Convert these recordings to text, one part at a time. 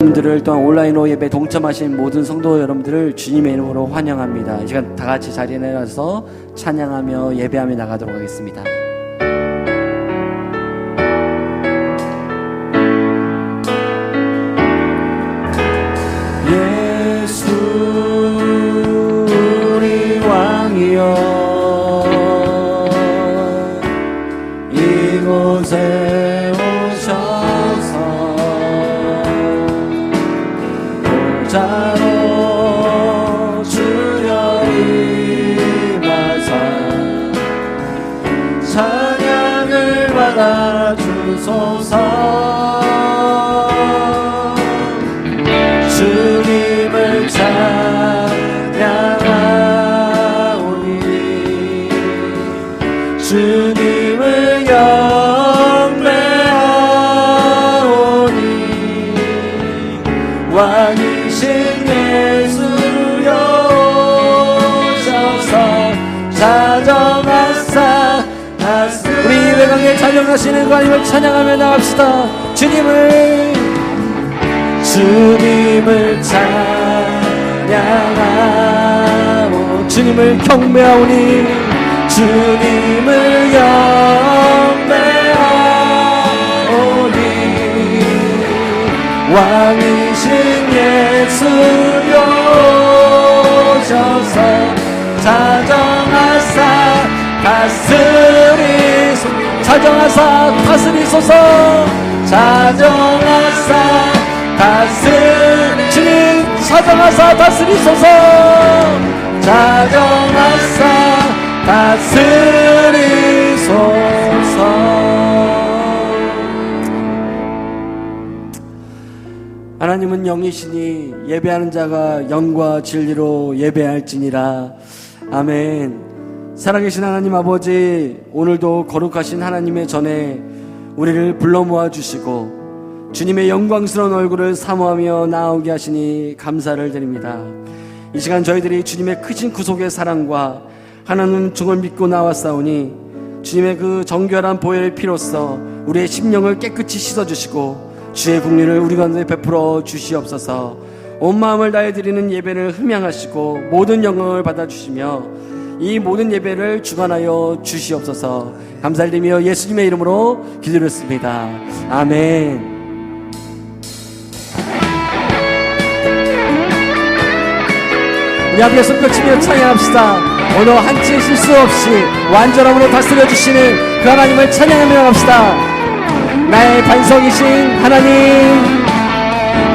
여러분들을 또한 온라인으로 예배 동참하신 모든 성도 여러분들을 주님의 이름으로 환영합니다. 이 시간 다 같이 자리에 내려서 찬양하며 예배하며 나가도록 하겠습니다. 예수 우리 왕이여 이곳에 오셔서 보좌로 주여 임하사 찬양을 받아 주소서. 주님을 찬양하오니 주님을 경배하오니 왕이신 예수여 오셔서 자정하사. 우리 외곽에 자정하시는 하나님을 찬양하며 나갑시다. 주님을 찬양하오 주님을 경배하오니 주님을 경배하오니 왕이신 예수여 오셔서 자정하사 다스리소서. 자정하사 주님 자정하사 다스리소서. 자정하사 다스리소서. 하나님은 영이시니 예배하는 자가 영과 진리로 예배할지니라. 아멘. 살아계신 하나님 아버지, 오늘도 거룩하신 하나님의 전에 우리를 불러 모아주시고 주님의 영광스러운 얼굴을 사모하며 나오게 하시니 감사를 드립니다. 이 시간 저희들이 주님의 크신 구속의 사랑과 하나님 중을 믿고 나왔사오니 주님의 그 정결한 보혈의 피로써 우리의 심령을 깨끗이 씻어주시고 주의 국리를 우리 가운데 베풀어 주시옵소서. 온 마음을 다해 드리는 예배를 흠양하시고 모든 영광을 받아주시며 이 모든 예배를 주관하여 주시옵소서. 감사드리며 예수님의 이름으로 기도드렸습니다. 아멘. 우리 앞에 손뼉치며 찬양합시다. 오늘 한치의 실수 없이 완전함으로 다스려주시는 그 하나님을 찬양하며 나갑시다. 나의 반석이신 하나님,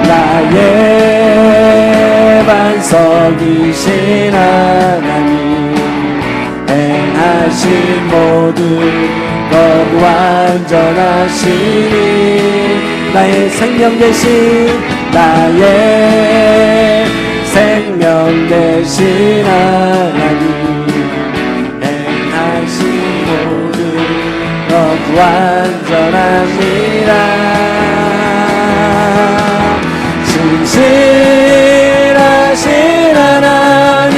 나의 반석이신 하나님, 행하신 모든 것 완전하시니 나의 생명 되신 나의 생명 되신 하나님, 행하신 모든 것 완전하시라. 신실하신 하나님,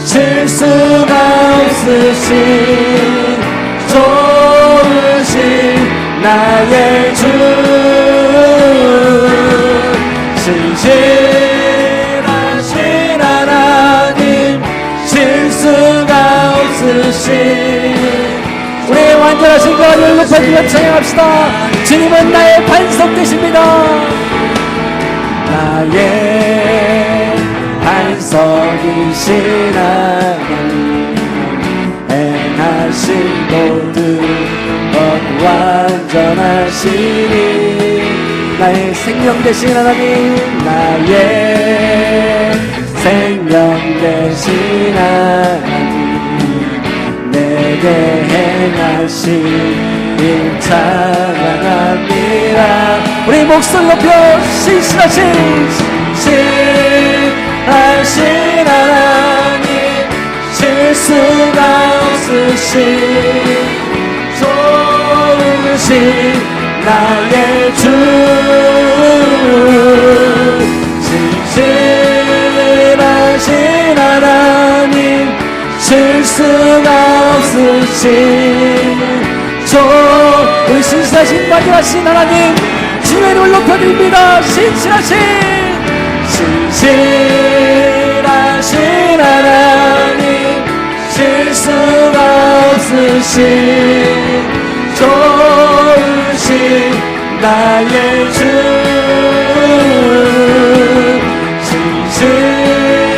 실수가 없으신 좋으신 나의 주, 신실하신 하나님, 실수가 없으신 우리의 완전하신 거를 높여주며 찬양합시다. 주님은 나의 반석 되십니다. 나의 반석이신 하나님, 행하신 모든 것 완전하시니 나의 생명 되신 하나님, 나의 생명 되신 하나님, 내게 행하신 일 찬양합니다. 우리 목소리 높여 신실하신 하나님, 실수가 없으신 좋으신 나의 주, 신실하신 하나님, 실수가 없으신 우리 신실하신 완전하신 하나님, 주님의 이름을 높여드립니다. 신실하신 하나님, 실수가 없으신 좋으신 나의 주,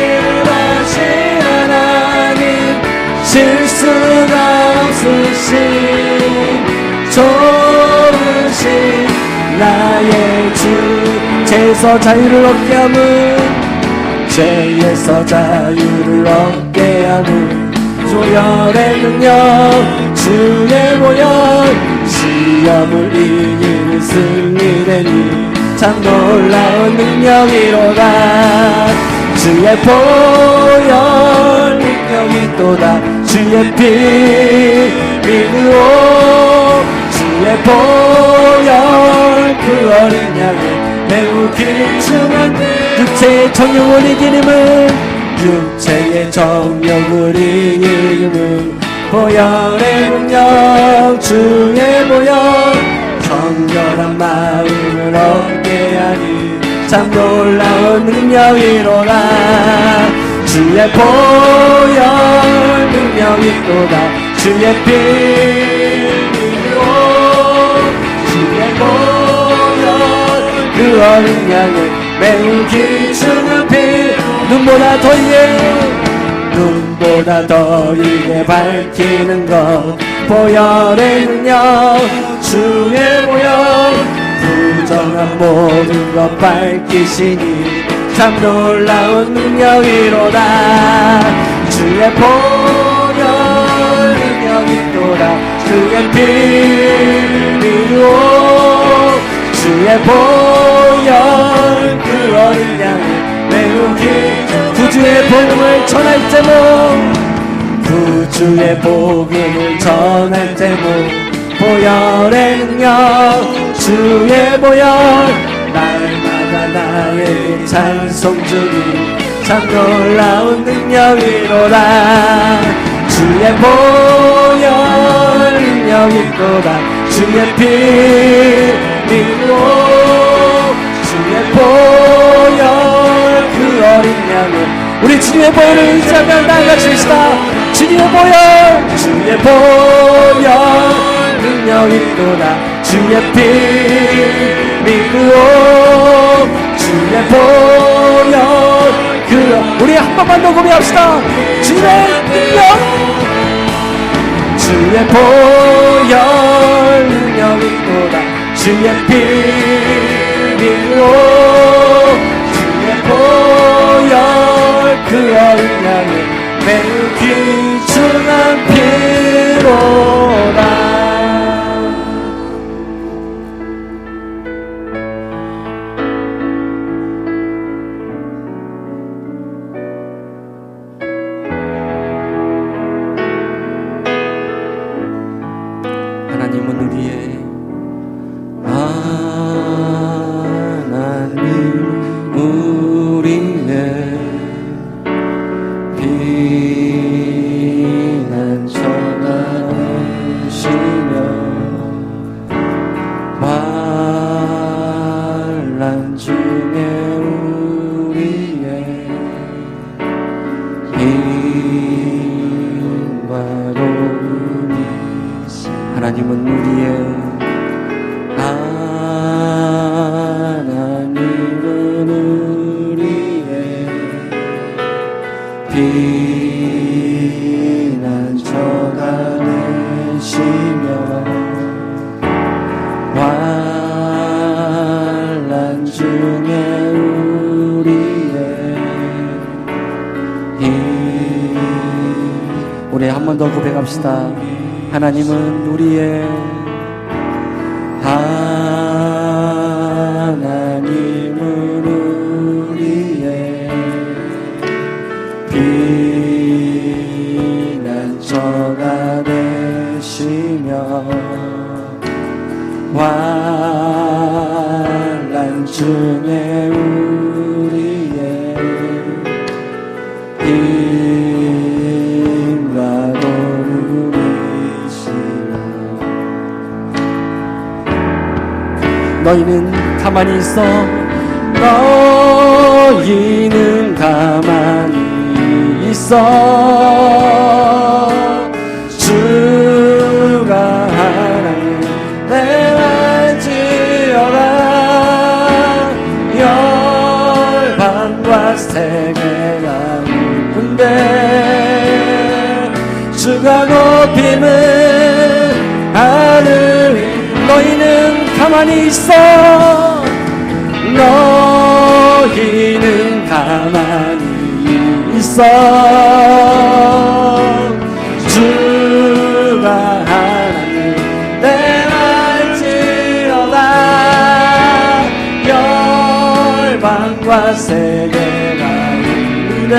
신실하신 하나님, 실수가 없으신 좋으신 나의 주. 죄에서 자유를 얻게 함은, 죄에서 자유를 얻게 함은 조혈의 능력, 주의 보혈, 시험을 이기는 승리되니 참 놀라운 능력이로다. 주의 보혈 능력이 또다. 주의 피 믿으오. 주의 보혈 그 어린 양을 매우 길쭉한 육체의 정욕을 이기님은, 육체의 정욕을 이기님은 보혈의 능력, 주의 보혈, 정결한 마음을 얻게 하니 참 놀라운 능력이로다. 주의 보혈 능력이 또다. 주의 피 믿으오. 주의 보혈 그 어린 양을 매우 길쭉한 피, 눈보다 더 이게 밝히는 것, 보혈의 능력, 주의 보혈, 부정한 모든 것 밝히시니 참 놀라운 능력이로다. 주의 보혈 능력이 또다. 주의 피 믿으오. 주의 보혈 그 어린 양을 매우 구주의 복음을 전할 제목, 구주의 복음을 전할 제목, 보혈의 능력, 주의 보혈, 날마다 나에게 찬송 주니 참 놀라운 능력이로다. 주의 보혈 능력이 또다. 주의 피 믿고 주의 보혈 그 어린 양을, 우리 주님의 보혈을 의지하며 나아가시다. 주님의 보혈, 주의 보혈 능력이 또다. 주의 피 믿고 주의 보혈 그, 우리 한 번만 더 고백합시다. 주님의 능력, 주의 보혈 능력이 또다. 주의 피 믿고 주의 보혈 그 어린 양을 매우 귀중한 피로다. 하나님은 우리의 하나님은 우리의 하나님은 우리의 피난처가 되시며 환난 중에 우리의 힘. 우리 한 번 더 고백합시다. 하나님은 우리의 하나님은 우리의 피난처가 되시며 환난 중에 우리의 힘과 도움이시며 너희는 가만히 있어. 너희는 가만히 있어. 주가 하나님 내할지어다. 열방과 세계가 울뿐데 주가 높임을 하늘. 너희는 가만히 있어. 너희는 가만히 있어. 주가 하나님 내할지어다. 열방과 세계가 울네.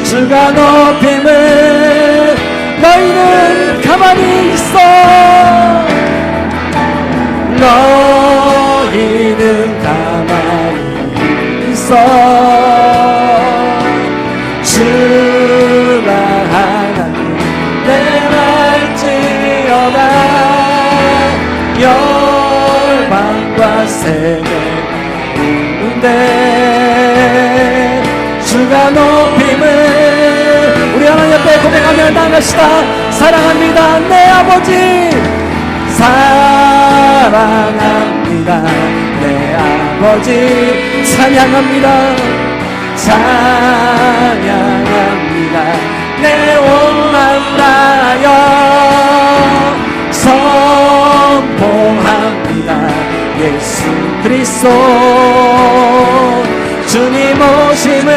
주가 높임을. 너희는 가만히 있어. 너희는 가만히 있어. 주가 하나님 내할지어다. 열방과 세계가 우는데 주가 높임을. 우리 하나님 앞에 고백하며 나갑시다. 사랑합니다 내 아버지. 사랑합니다 내 아버지. 찬양합니다. 찬양합니다 내 온 마음 다하여 선포합니다. 예수 그리스도 주님 오심을.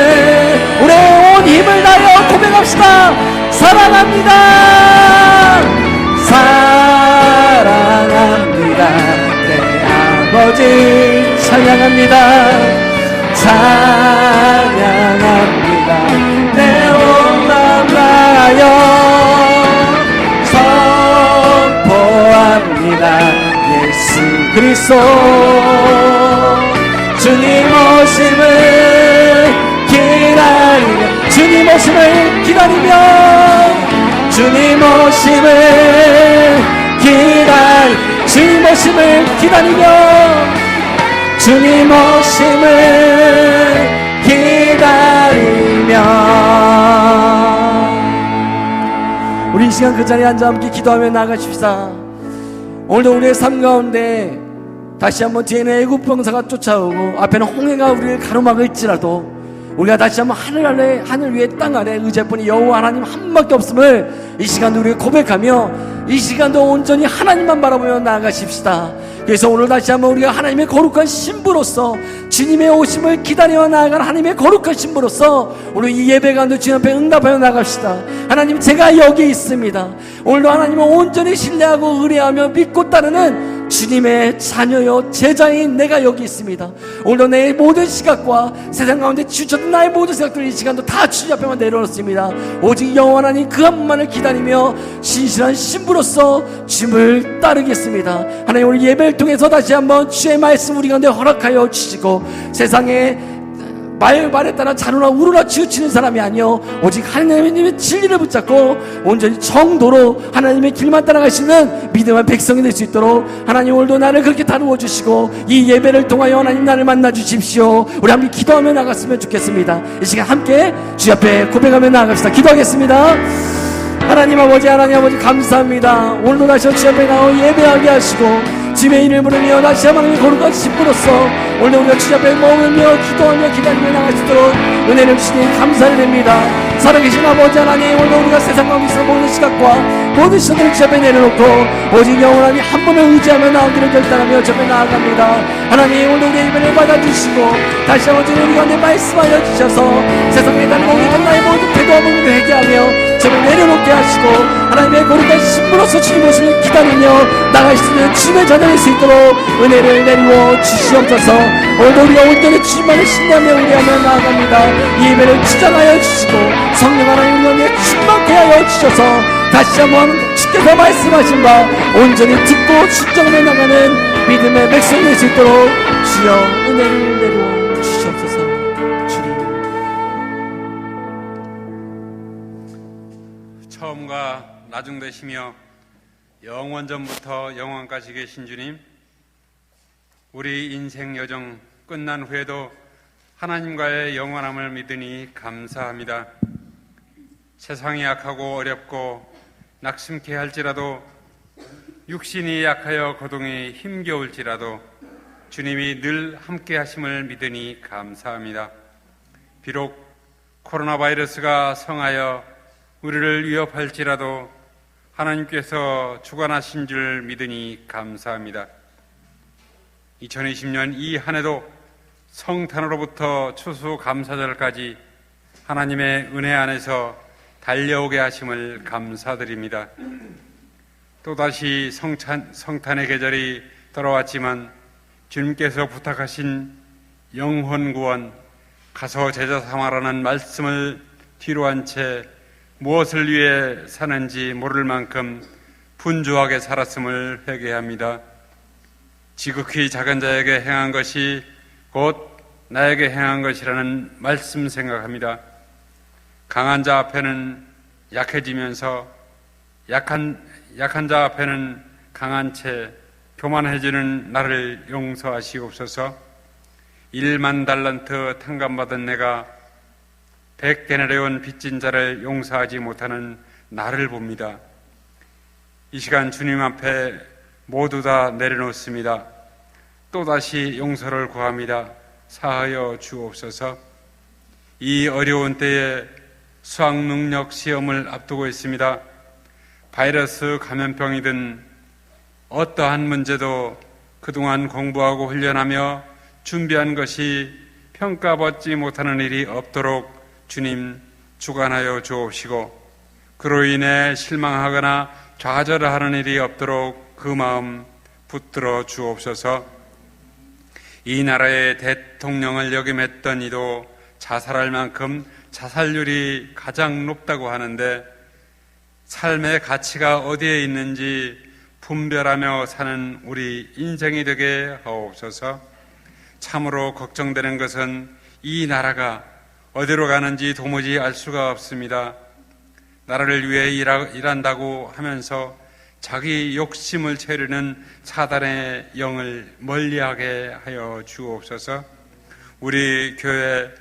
우리의 온 힘을 다하여 고백합시다. 사랑합니다. 사랑합니다 내 아버지. 찬양합니다. 찬양합니다 내 온 마음 다하여 선포합니다. 예수 그리스도 주님 오심을 기다리며. 주님 오심을 기다리며. 주님 오심을 주님 오심을 기다리며. 주님 오심을 기다리며. 우리 이 시간 그 자리에 앉아 함께 기도하며 나아가십시다. 오늘도 우리의 삶 가운데 다시 한번 뒤에는 애굽 병사가 쫓아오고 앞에는 홍해가 우리를 가로막을지라도 우리가 다시 한번 하늘 아래, 하늘 위에 땅 아래 의지할 분이 여호와 하나님 한 분밖에 없음을 이 시간도 우리가 고백하며 이 시간도 온전히 하나님만 바라보며 나아가십시다. 그래서 오늘 다시 한번 우리가 하나님의 거룩한 신부로서 주님의 오심을 기다려 나아가는 하나님의 거룩한 신부로서 오늘 이 예배 가운데 주님 앞에 응답하여 나갑시다. 하나님 제가 여기 있습니다. 오늘도 하나님을 온전히 신뢰하고 의뢰하며 믿고 따르는 주님의 자녀요 제자인 내가 여기 있습니다. 오늘도 내 모든 시각과 세상 가운데 주셨던 나의 모든 생각들을 이 시간도 다 주님 앞에만 내려놓습니다. 오직 여호와 하나님 그 한 분만을 기다리며 신실한 신부로서 주님을 따르겠습니다. 하나님 오늘 예배를 통해서 다시 한번 주의 말씀 우리 가운데 허락하여 주시고 세상에 말에 따라 자루나 우루나 치우치는 사람이 아니요 오직 하나님의 진리를 붙잡고 온전히 정도로 하나님의 길만 따라가시는 믿음의 백성이 될 수 있도록 하나님 오늘도 나를 그렇게 다루어 주시고 이 예배를 통하여 하나님 나를 만나 주십시오. 우리 함께 기도하며 나갔으면 좋겠습니다. 이 시간 함께 주 앞에 고백하며 나아갑시다. 기도하겠습니다. 하나님 아버지 감사합니다. 오늘도 다시 주 앞에 나와 예배하게 하시고 주님의 이름을 부르며 다시 하나님의 거룩한 신부로서 오늘 우리가 주 앞에 머물며 기도하며 기다리며 나갈 수 있도록 은혜를 주시니 감사를 드립니다. 살아계신 아버지 하나님 오늘 우리가 세상 가운데 있어 모든 시각과 모든 시선을 주 앞에 내려놓고 오직 영원하니 한 분을 의지하며 나오기를 결단하며 주 앞에 나아갑니다. 하나님 오늘 우리의 예배를 받아주시고 다시 한번 우리 가운데 말씀하여 주셔서 세상에 다니고 우리 나의 모든 태도와 몸을 회개하며 저를 내려놓게 하시고 하나님의 거룩한 신부로서 주님 모습을 기다리며 나갈 수 있는 주님의 자녀 될 수 있도록 은혜를 내리워 주시옵소서. 오늘도 우리가 온전히 주님만을 신뢰하며 의뢰하며 나아갑니다. 이 예배를 주장하여 주시고 성령 하나님 우리 가운데 충만케 하여 주셔서 다시 한번 주께서 말씀하신 바 온전히 듣고 순종하며 나가는 믿음의 백성이 될 수 있도록 주여 은혜를 내리워 주시옵소서. 주님 처음과 나중 되시며 영원전부터 영원까지 계신 주님 우리 인생 여정 끝난 후에도 하나님과의 영원함을 믿으니 감사합니다. 세상이 약하고 어렵고 낙심케 할지라도, 육신이 약하여 거동이 힘겨울지라도 주님이 늘 함께 하심을 믿으니 감사합니다. 비록 코로나 바이러스가 성하여 우리를 위협할지라도 하나님께서 주관하신 줄 믿으니 감사합니다. 2020년 이 한 해도 성탄으로부터 추수감사절까지 하나님의 은혜 안에서 달려오게 하심을 감사드립니다. 또다시 성탄의 계절이 돌아왔지만 주님께서 부탁하신 영혼 구원, 가서 제자 삼아라는 말씀을 뒤로 한 채 무엇을 위해 사는지 모를 만큼 분주하게 살았음을 회개합니다. 지극히 작은 자에게 행한 것이 곧 나에게 행한 것이라는 말씀 생각합니다. 강한 자 앞에는 약해지면서 약한 자 앞에는 강한 채 교만해지는 나를 용서하시옵소서. 1만 달란트 탕감받은 내가 100데나리온 빚진 자를 용서하지 못하는 나를 봅니다. 이 시간 주님 앞에 모두 다 내려놓습니다. 또다시 용서를 구합니다. 사하여 주옵소서. 이 어려운 때에 수학능력 시험을 앞두고 있습니다. 바이러스 감염병이든 어떠한 문제도 그동안 공부하고 훈련하며 준비한 것이 평가받지 못하는 일이 없도록 주님 주관하여 주옵시고, 그로 인해 실망하거나 좌절하는 일이 없도록 그 마음 붙들어 주옵소서. 이 나라의 대통령을 역임했던 이도 자살할 만큼 자살률이 가장 높다고 하는데, 삶의 가치가 어디에 있는지 분별하며 사는 우리 인생이 되게 하옵소서. 참으로 걱정되는 것은 이 나라가 어디로 가는지 도무지 알 수가 없습니다. 나라를 위해 일한다고 하면서 자기 욕심을 채우려는 사단의 영을 멀리하게 하여 주옵소서. 우리 교회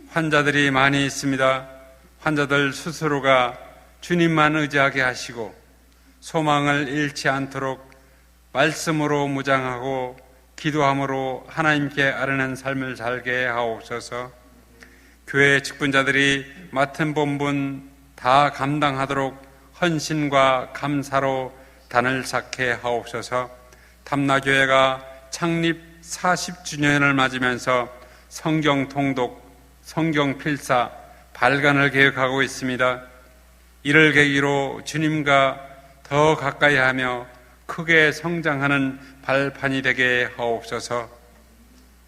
환자들이 많이 있습니다. 환자들 스스로가 주님만 의지하게 하시고 소망을 잃지 않도록 말씀으로 무장하고 기도함으로 하나님께 아뢰는 삶을 살게 하옵소서. 교회 직분자들이 맡은 본분 다 감당하도록 헌신과 감사로 단을 쌓게 하옵소서. 담나교회가 창립 40주년을 맞으면서 성경 통독, 성경 필사, 발간을 계획하고 있습니다. 이를 계기로 주님과 더 가까이 하며 크게 성장하는 발판이 되게 하옵소서.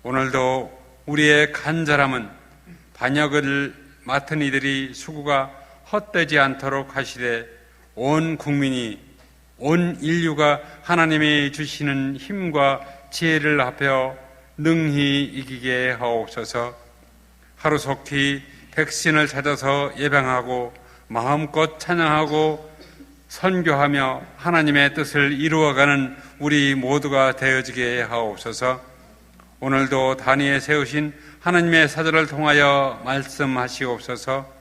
오늘도 우리의 간절함은 반역을 맡은 이들이 수고가 헛되지 않도록 하시되, 온 국민이, 온 인류가 하나님이 주시는 힘과 지혜를 합하여 능히 이기게 하옵소서. 하루속히 백신을 찾아서 예방하고 마음껏 찬양하고 선교하며 하나님의 뜻을 이루어가는 우리 모두가 되어지게 하옵소서. 오늘도 단위에 세우신 하나님의 사절을 통하여 말씀하시옵소서.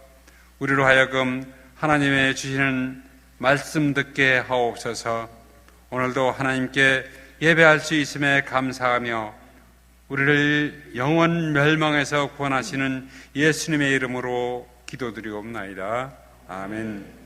우리로 하여금 하나님의 주시는 말씀 듣게 하옵소서. 오늘도 하나님께 예배할 수 있음에 감사하며 우리를 영원 멸망에서 구원하시는 예수님의 이름으로 기도드리옵나이다. 아멘.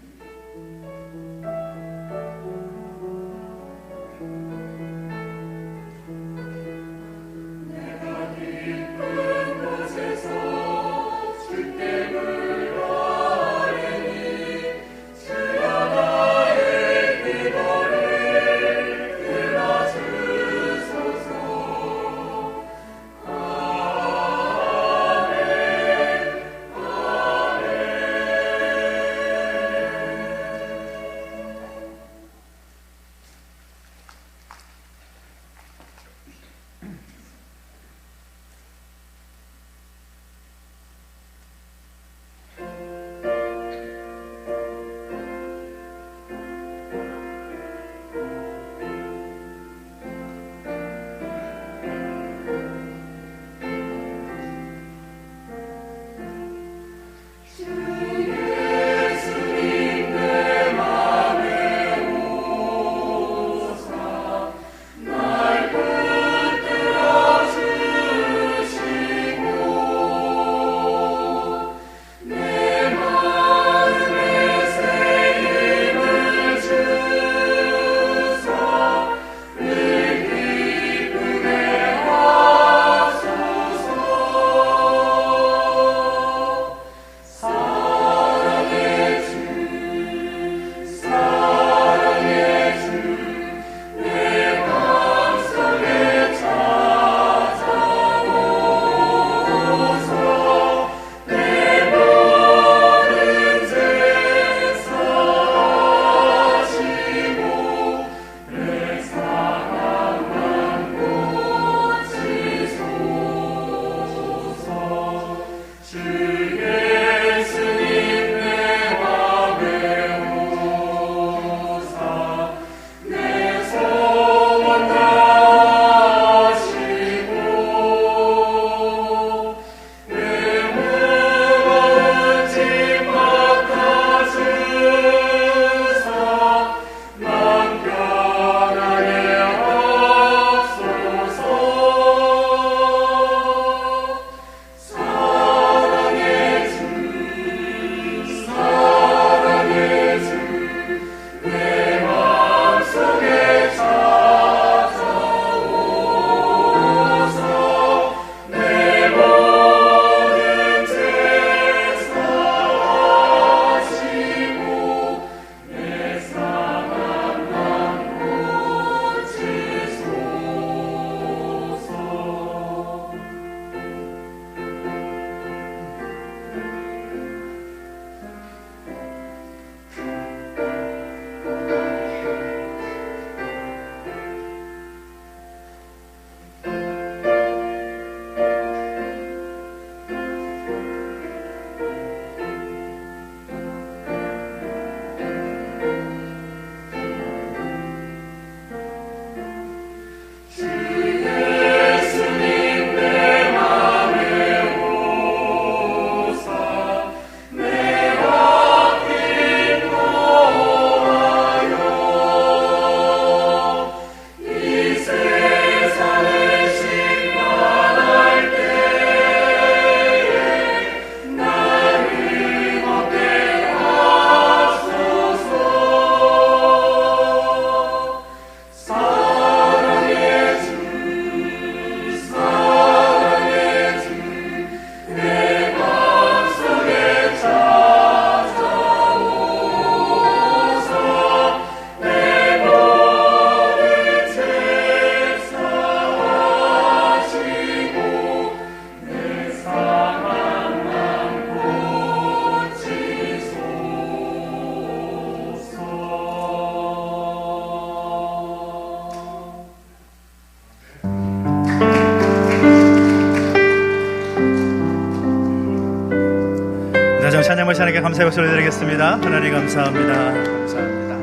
다시 하나님께 감사의 박수를 드리겠습니다. 하나님 감사합니다. 감사합니다.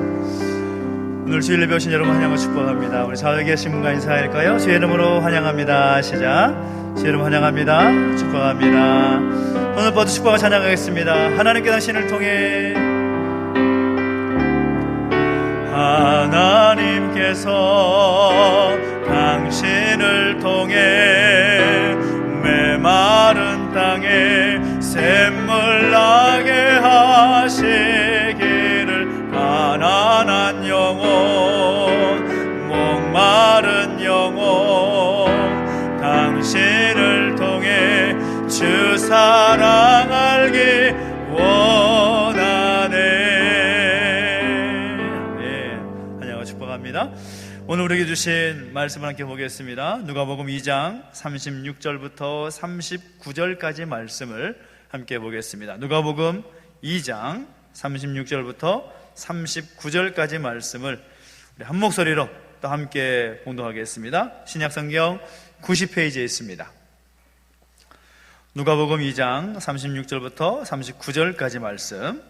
오늘 주일 예배 오신 여러분 환영을 축복합니다. 우리 좌우에 계신 분과 인사할까요? 주의 이름으로 환영합니다. 시작. 주의 이름 환영합니다. 축복합니다. 오늘 모두 축복을 찬양하겠습니다. 하나님께 당신을 통해 하나님께서 당신을 통해 메마른 땅에 샘물 나게 하시기를 가난한 영혼 목마른 영혼 당신을 통해 주 사랑 알기 원하네. 아멘. 하나님과 축복합니다. 오늘 우리에게 주신 말씀을 함께 보겠습니다. 누가복음 2장 36절부터 39절까지 말씀을 함께 보겠습니다. 누가복음 2장 36절부터 39절까지 말씀을 우리 한 목소리로 또 함께 봉독하겠습니다. 신약성경 90페이지에 있습니다. 누가복음 2장 36절부터 39절까지 말씀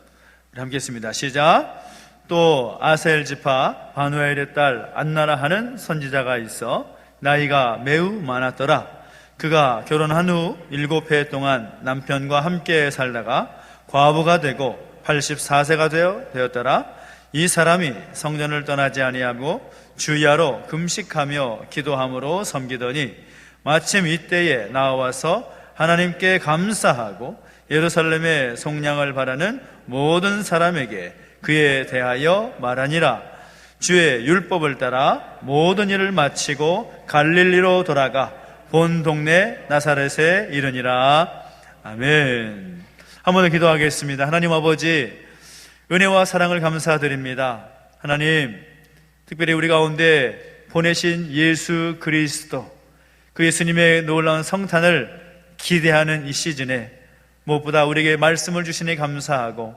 우리 함께 했습니다. 시작. 또 아셀 지파 바누엘의 딸 안나라 하는 선지자가 있어 나이가 매우 많았더라. 그가 결혼한 후 7해 동안 남편과 함께 살다가 과부가 되고 84세가 되었더라. 이 사람이 성전을 떠나지 아니하고 주야로 금식하며 기도함으로 섬기더니 마침 이때에 나와서 하나님께 감사하고 예루살렘의 속량을 바라는 모든 사람에게 그에 대하여 말하니라. 주의 율법을 따라 모든 일을 마치고 갈릴리로 돌아가 본 동네 나사렛에 이르니라. 아멘. 한 번 더 기도하겠습니다. 하나님 아버지, 은혜와 사랑을 감사드립니다. 하나님, 특별히 우리 가운데 보내신 예수 그리스도, 그 예수님의 놀라운 성탄을 기대하는 이 시즌에 무엇보다 우리에게 말씀을 주시니 감사하고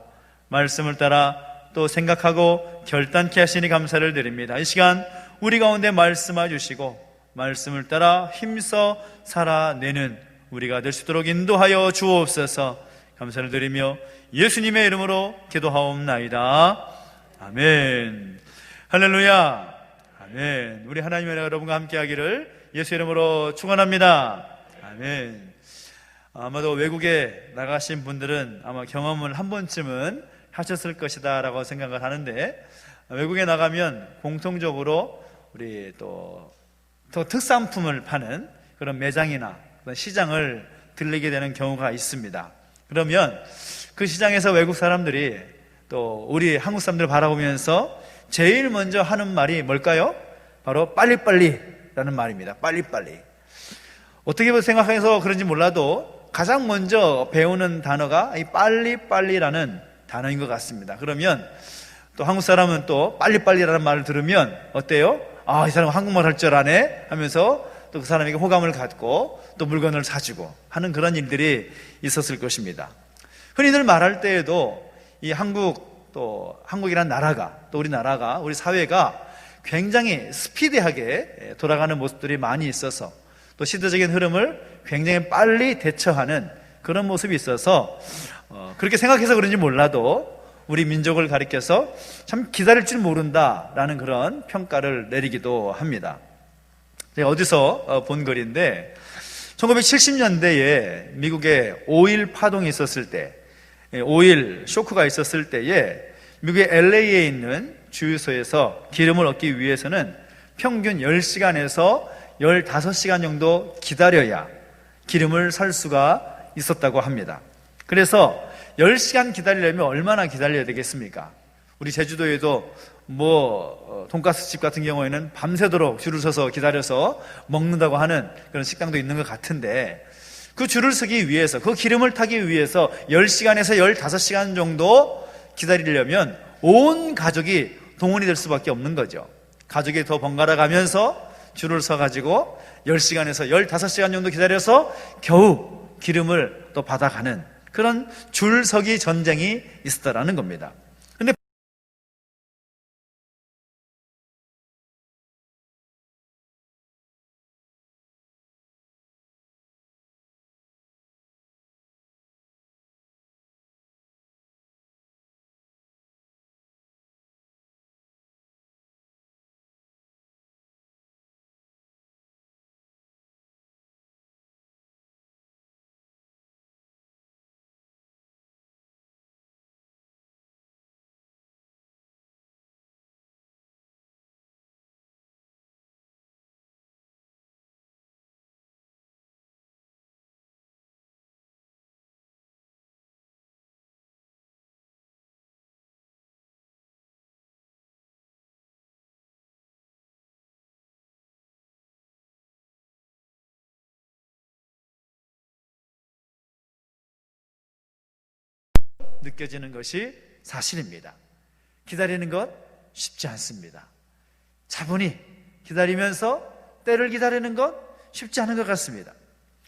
말씀을 따라 또 생각하고 결단케 하시니 감사를 드립니다. 이 시간 우리 가운데 말씀해 주시고 말씀을 따라 힘써 살아내는 우리가 될 수 있도록 인도하여 주옵소서. 감사를 드리며 예수님의 이름으로 기도하옵나이다. 아멘. 할렐루야. 아멘. 우리 하나님의 여러분과 함께 하기를 예수 이름으로 축원합니다. 아멘. 아마도 외국에 나가신 분들은 아마 경험을 한 번쯤은 하셨을 것이다 라고 생각을 하는데, 외국에 나가면 공통적으로 우리 또 특산품을 파는 그런 매장이나 그런 시장을 들리게 되는 경우가 있습니다. 그러면 그 시장에서 외국 사람들이 또 우리 한국 사람들을 바라보면서 제일 먼저 하는 말이 뭘까요? 바로 빨리빨리라는 말입니다. 빨리빨리. 어떻게 생각해서 그런지 몰라도 가장 먼저 배우는 단어가 이 빨리빨리라는 단어인 것 같습니다. 그러면 또 한국 사람은 또 빨리빨리라는 말을 들으면 어때요? 아, 이 사람 한국말 할 줄 아네 하면서 또 그 사람에게 호감을 갖고 또 물건을 사주고 하는 그런 일들이 있었을 것입니다. 흔히들 말할 때에도 이 한국이라는 나라가, 또 우리나라가, 우리 사회가 굉장히 스피디하게 돌아가는 모습들이 많이 있어서 또 시대적인 흐름을 굉장히 빨리 대처하는 그런 모습이 있어서 그렇게 생각해서 그런지 몰라도 우리 민족을 가리켜서 참 기다릴 줄 모른다라는 그런 평가를 내리기도 합니다. 제가 어디서 본 글인데 1970년대에 미국에 오일 파동이 있었을 때, 오일 쇼크가 있었을 때에 미국의 LA에 있는 주유소에서 기름을 얻기 위해서는 평균 10시간에서 15시간 정도 기다려야 기름을 살 수가 있었다고 합니다. 그래서 10시간 기다리려면 얼마나 기다려야 되겠습니까? 우리 제주도에도 돈가스 집 같은 경우에는 밤새도록 줄을 서서 기다려서 먹는다고 하는 그런 식당도 있는 것 같은데, 그 줄을 서기 위해서, 그 기름을 타기 위해서 10시간에서 15시간 정도 기다리려면 온 가족이 동원이 될 수밖에 없는 거죠. 가족이 더 번갈아 가면서 줄을 서가지고 10시간에서 15시간 정도 기다려서 겨우 기름을 또 받아가는 그런 줄서기 전쟁이 있었다라는 겁니다. 느껴지는 것이 사실입니다. 기다리는 것 쉽지 않습니다. 차분히 기다리면서 때를 기다리는 것 쉽지 않은 것 같습니다.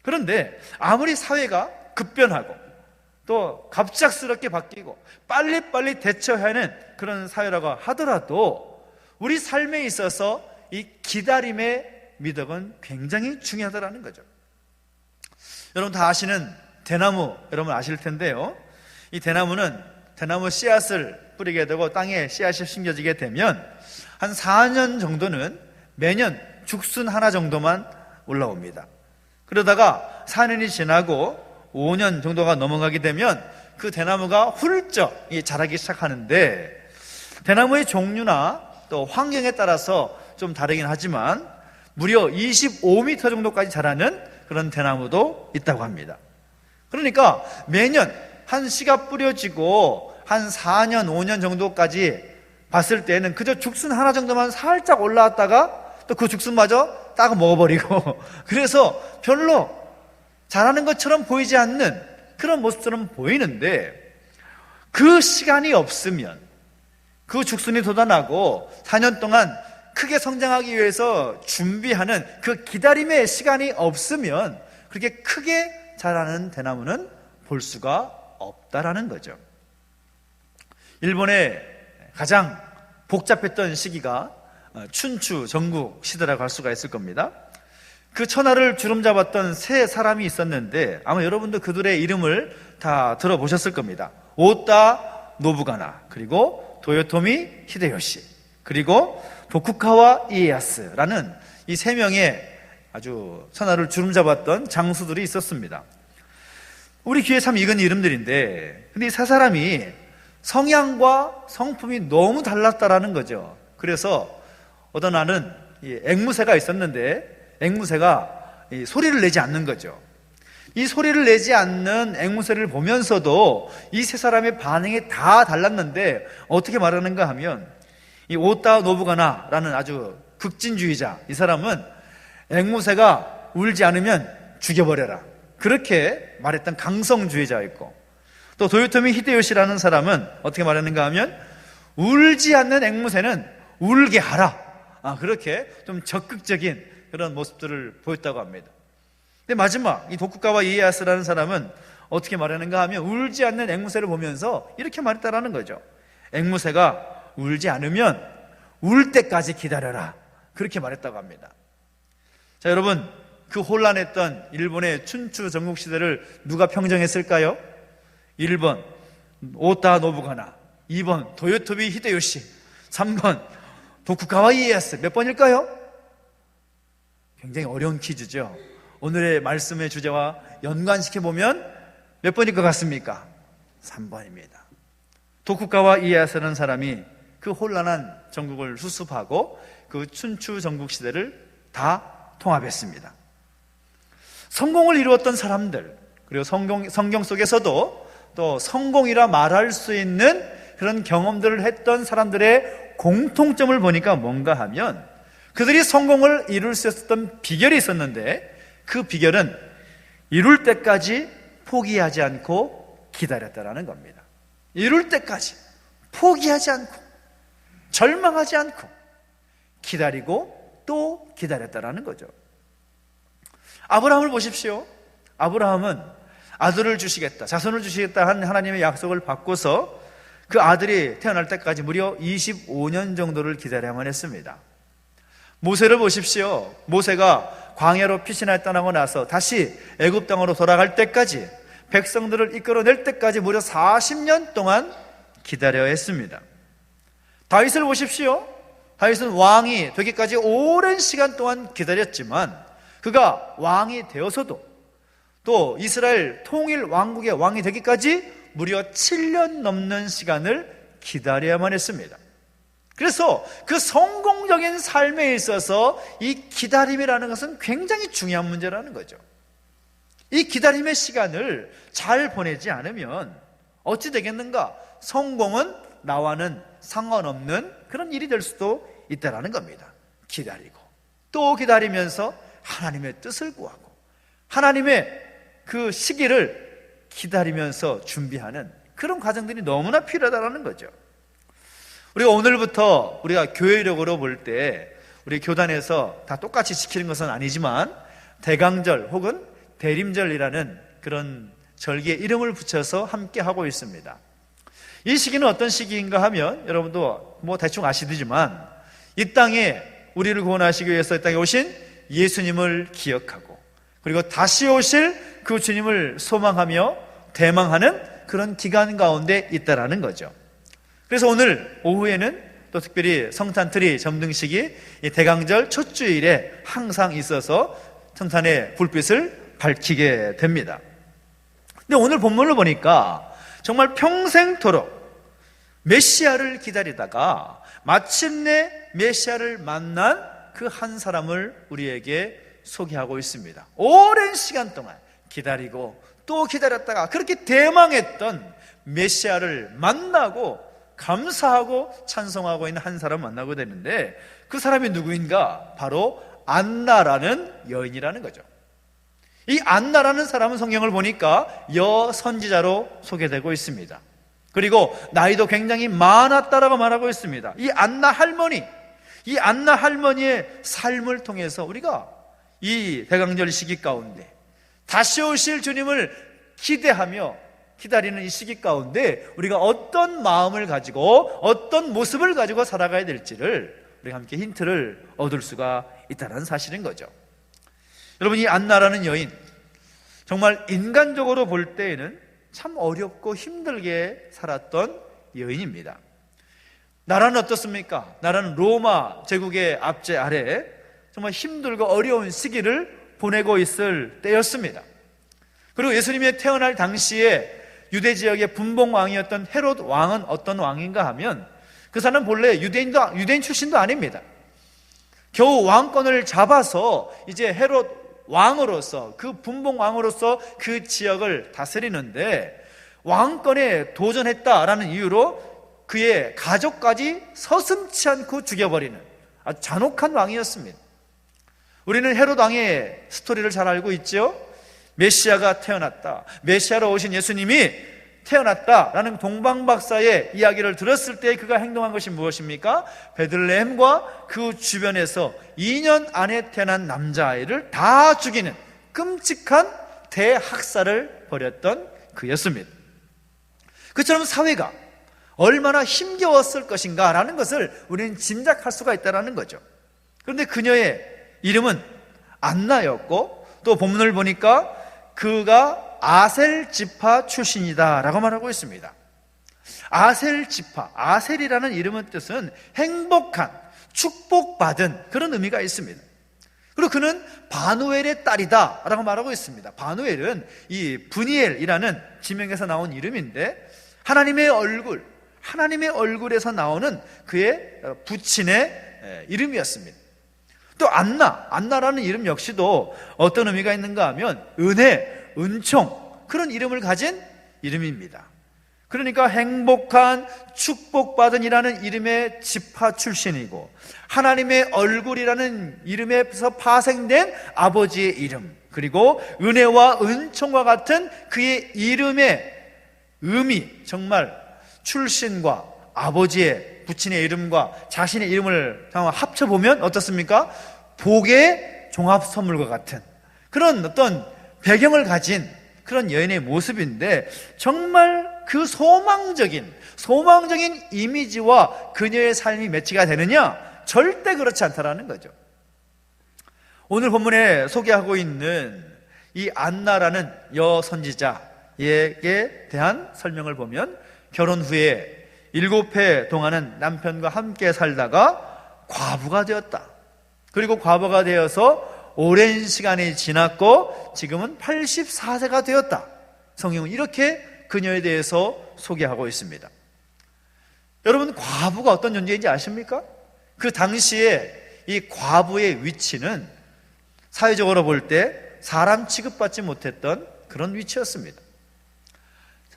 그런데 아무리 사회가 급변하고 또 갑작스럽게 바뀌고 빨리빨리 대처해야 하는 그런 사회라고 하더라도 우리 삶에 있어서 이 기다림의 미덕은 굉장히 중요하다는 거죠. 여러분 다 아시는 대나무, 여러분 아실 텐데요. 이 대나무는 대나무 씨앗을 뿌리게 되고 땅에 씨앗이 심겨지게 되면 한 4년 정도는 매년 죽순 하나 정도만 올라옵니다. 그러다가 4년이 지나고 5년 정도가 넘어가게 되면 그 대나무가 훌쩍 자라기 시작하는데, 대나무의 종류나 또 환경에 따라서 좀 다르긴 하지만 무려 25m 정도까지 자라는 그런 대나무도 있다고 합니다. 그러니까 매년 한 씨가 뿌려지고 한 4년, 5년 정도까지 봤을 때는 그저 죽순 하나 정도만 살짝 올라왔다가 또 그 죽순마저 따고 먹어버리고 그래서 별로 자라는 것처럼 보이지 않는 그런 모습처럼 보이는데, 그 시간이 없으면, 그 죽순이 돋아나고 4년 동안 크게 성장하기 위해서 준비하는 그 기다림의 시간이 없으면 그렇게 크게 자라는 대나무는 볼 수가 없다라는 거죠. 일본의 가장 복잡했던 시기가 춘추 전국 시대라고 할 수가 있을 겁니다. 그 천하를 주름잡았던 세 사람이 있었는데 아마 여러분도 그들의 이름을 다 들어보셨을 겁니다. 오다 노부가나, 그리고 도요토미 히데요시, 그리고 도쿠가와 이에야스라는 이 세 명의 아주 천하를 주름잡았던 장수들이 있었습니다. 우리 귀에 참 익은 이름들인데, 근데 이 세 사람이 성향과 성품이 너무 달랐다라는 거죠. 그래서 어떤 날은 앵무새가 있었는데 앵무새가 소리를 내지 않는 거죠. 이 소리를 내지 않는 앵무새를 보면서도 이 세 사람의 반응이 다 달랐는데 어떻게 말하는가 하면, 이 오타 노부가나라는 아주 극진주의자, 이 사람은 앵무새가 울지 않으면 죽여버려라, 그렇게 말했던 강성주의자였고, 또 도요토미 히데요시라는 사람은 어떻게 말했는가 하면 울지 않는 앵무새는 울게 하라, 그렇게 좀 적극적인 그런 모습들을 보였다고 합니다. 근데 마지막 이 도쿠가와 이에야스라는 사람은 어떻게 말하는가 하면 울지 않는 앵무새를 보면서 이렇게 말했다라는 거죠. 앵무새가 울지 않으면 울 때까지 기다려라, 그렇게 말했다고 합니다. 자, 여러분, 그 혼란했던 일본의 춘추 전국시대를 누가 평정했을까요? 1번 오타 노부가나, 2번 도요토미 히데요시, 3번 도쿠가와 이에야스. 몇 번일까요? 굉장히 어려운 퀴즈죠. 오늘의 말씀의 주제와 연관시켜보면 몇 번일 것 같습니까? 3번입니다. 도쿠가와 이에야스라는 사람이 그 혼란한 전국을 수습하고 그 춘추 전국 시대를 다 통합했습니다. 성공을 이루었던 사람들, 그리고 성경 속에서도 또 성공이라 말할 수 있는 그런 경험들을 했던 사람들의 공통점을 보니까 뭔가 하면 그들이 성공을 이룰 수 있었던 비결이 있었는데, 그 비결은 이룰 때까지 포기하지 않고 기다렸다라는 겁니다. 이룰 때까지 포기하지 않고 절망하지 않고 기다리고 또 기다렸다라는 거죠. 아브라함을 보십시오. 아브라함은 아들을 주시겠다, 자손을 주시겠다 한 하나님의 약속을 받고서 그 아들이 태어날 때까지 무려 25년 정도를 기다려야만 했습니다. 모세를 보십시오. 모세가 광야로 피신하여 떠나고 나서 다시 애굽 땅으로 돌아갈 때까지, 백성들을 이끌어낼 때까지 무려 40년 동안 기다려야 했습니다. 다윗을 보십시오. 다윗은 왕이 되기까지 오랜 시간 동안 기다렸지만 그가 왕이 되어서도 또 이스라엘 통일 왕국의 왕이 되기까지 무려 7년 넘는 시간을 기다려야만 했습니다. 그래서 그 성공적인 삶에 있어서 이 기다림이라는 것은 굉장히 중요한 문제라는 거죠. 이 기다림의 시간을 잘 보내지 않으면 어찌 되겠는가? 성공은 나와는 상관없는 그런 일이 될 수도 있다는 겁니다. 기다리고 또 기다리면서 하나님의 뜻을 구하고 하나님의 그 시기를 기다리면서 준비하는 그런 과정들이 너무나 필요하다는 거죠. 우리가 오늘부터 우리가 교회력으로 볼 때 우리 교단에서 다 똑같이 지키는 것은 아니지만 대강절 혹은 대림절이라는 그런 절기에 이름을 붙여서 함께 하고 있습니다. 이 시기는 어떤 시기인가 하면 여러분도 뭐 대충 아시지만 이 땅에 우리를 구원하시기 위해서 이 땅에 오신 예수님을 기억하고 그리고 다시 오실 그 주님을 소망하며 대망하는 그런 기간 가운데 있다라는 거죠. 그래서 오늘 오후에는 또 특별히 성탄트리 점등식이 이 대강절 첫 주일에 항상 있어서 성탄의 불빛을 밝히게 됩니다. 근데 오늘 본문을 보니까 정말 평생토록 메시아를 기다리다가 마침내 메시아를 만난 그 한 사람을 우리에게 소개하고 있습니다. 오랜 시간 동안 기다리고 또 기다렸다가 그렇게 대망했던 메시아를 만나고 감사하고 찬송하고 있는 한 사람을 만나게 되는데 그 사람이 누구인가? 바로 안나라는 여인이라는 거죠. 이 안나라는 사람은 성경을 보니까 여선지자로 소개되고 있습니다. 그리고 나이도 굉장히 많았다라고 말하고 있습니다. 이 안나 할머니의 삶을 통해서 우리가 이 대강절 시기 가운데 다시 오실 주님을 기대하며 기다리는 이 시기 가운데 우리가 어떤 마음을 가지고 어떤 모습을 가지고 살아가야 될지를 우리가 함께 힌트를 얻을 수가 있다는 사실인 거죠. 여러분, 이 안나라는 여인 정말 인간적으로 볼 때에는 참 어렵고 힘들게 살았던 여인입니다. 나라는 어떻습니까? 나라는 로마 제국의 압제 아래 정말 힘들고 어려운 시기를 보내고 있을 때였습니다. 그리고 예수님이 태어날 당시에 유대 지역의 분봉왕이었던 헤롯 왕은 어떤 왕인가 하면 그 사람은 본래 유대인 출신도 아닙니다. 겨우 왕권을 잡아서 이제 헤롯 왕으로서 그 분봉왕으로서 그 지역을 다스리는데 왕권에 도전했다라는 이유로 그의 가족까지 서슴지 않고 죽여버리는 아주 잔혹한 왕이었습니다. 우리는 헤롯 왕의 스토리를 잘 알고 있죠. 메시아가 태어났다, 메시아로 오신 예수님이 태어났다라는 동방박사의 이야기를 들었을 때 그가 행동한 것이 무엇입니까? 베들레헴과 그 주변에서 2년 안에 태어난 남자아이를 다 죽이는 끔찍한 대학살을 벌였던 그였습니다. 그처럼 사회가 얼마나 힘겨웠을 것인가라는 것을 우리는 짐작할 수가 있다는 거죠. 그런데 그녀의 이름은 안나였고 또 본문을 보니까 그가 아셀 지파 출신이다 라고 말하고 있습니다. 아셀 지파, 아셀이라는 이름의 뜻은 행복한, 축복받은 그런 의미가 있습니다. 그리고 그는 바누엘의 딸이다 라고 말하고 있습니다. 바누엘은 이 브니엘이라는 지명에서 나온 이름인데 하나님의 얼굴에서 나오는 그의 부친의 이름이었습니다. 또 안나라는 이름 역시도 어떤 의미가 있는가 하면 은혜, 은총 그런 이름을 가진 이름입니다. 그러니까 행복한, 축복받은이라는 이름의 지파 출신이고 하나님의 얼굴이라는 이름에서 파생된 아버지의 이름, 그리고 은혜와 은총과 같은 그의 이름의 의미, 정말 출신과 아버지의 부친의 이름과 자신의 이름을 합쳐보면 어떻습니까? 복의 종합 선물과 같은 그런 어떤 배경을 가진 그런 여인의 모습인데 정말 그 소망적인 이미지와 그녀의 삶이 매치가 되느냐? 절대 그렇지 않다라는 거죠. 오늘 본문에 소개하고 있는 이 안나라는 여선지자에게 대한 설명을 보면 결혼 후에 7해 동안은 남편과 함께 살다가 과부가 되었다. 그리고 과부가 되어서 오랜 시간이 지났고 지금은 84세가 되었다. 성경은 이렇게 그녀에 대해서 소개하고 있습니다. 여러분, 과부가 어떤 존재인지 아십니까? 그 당시에 이 과부의 위치는 사회적으로 볼 때 사람 취급받지 못했던 그런 위치였습니다.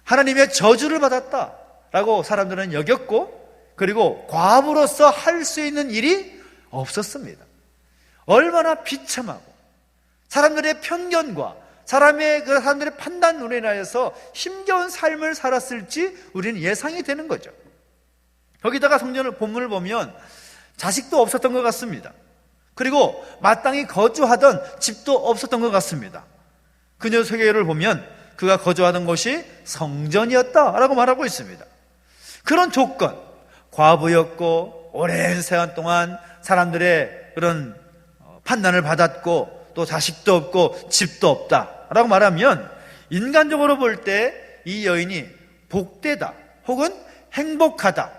하나님의 저주를 받았다라고 사람들은 여겼고, 그리고 과부로서 할 수 있는 일이 없었습니다. 얼마나 비참하고 사람들의 편견과 사람의 그 사람들의 판단으로 인하여서 힘겨운 삶을 살았을지 우리는 예상이 되는 거죠. 거기다가 성경을 본문을 보면 자식도 없었던 것 같습니다. 그리고 마땅히 거주하던 집도 없었던 것 같습니다. 그녀 소개를 보면 그가 거주하던 곳이 성전이었다라고 말하고 있습니다. 그런 조건, 과부였고 오랜 세월 동안 사람들의 그런 판단을 받았고 또 자식도 없고 집도 없다라고 말하면 인간적으로 볼 때 이 여인이 복되다 혹은 행복하다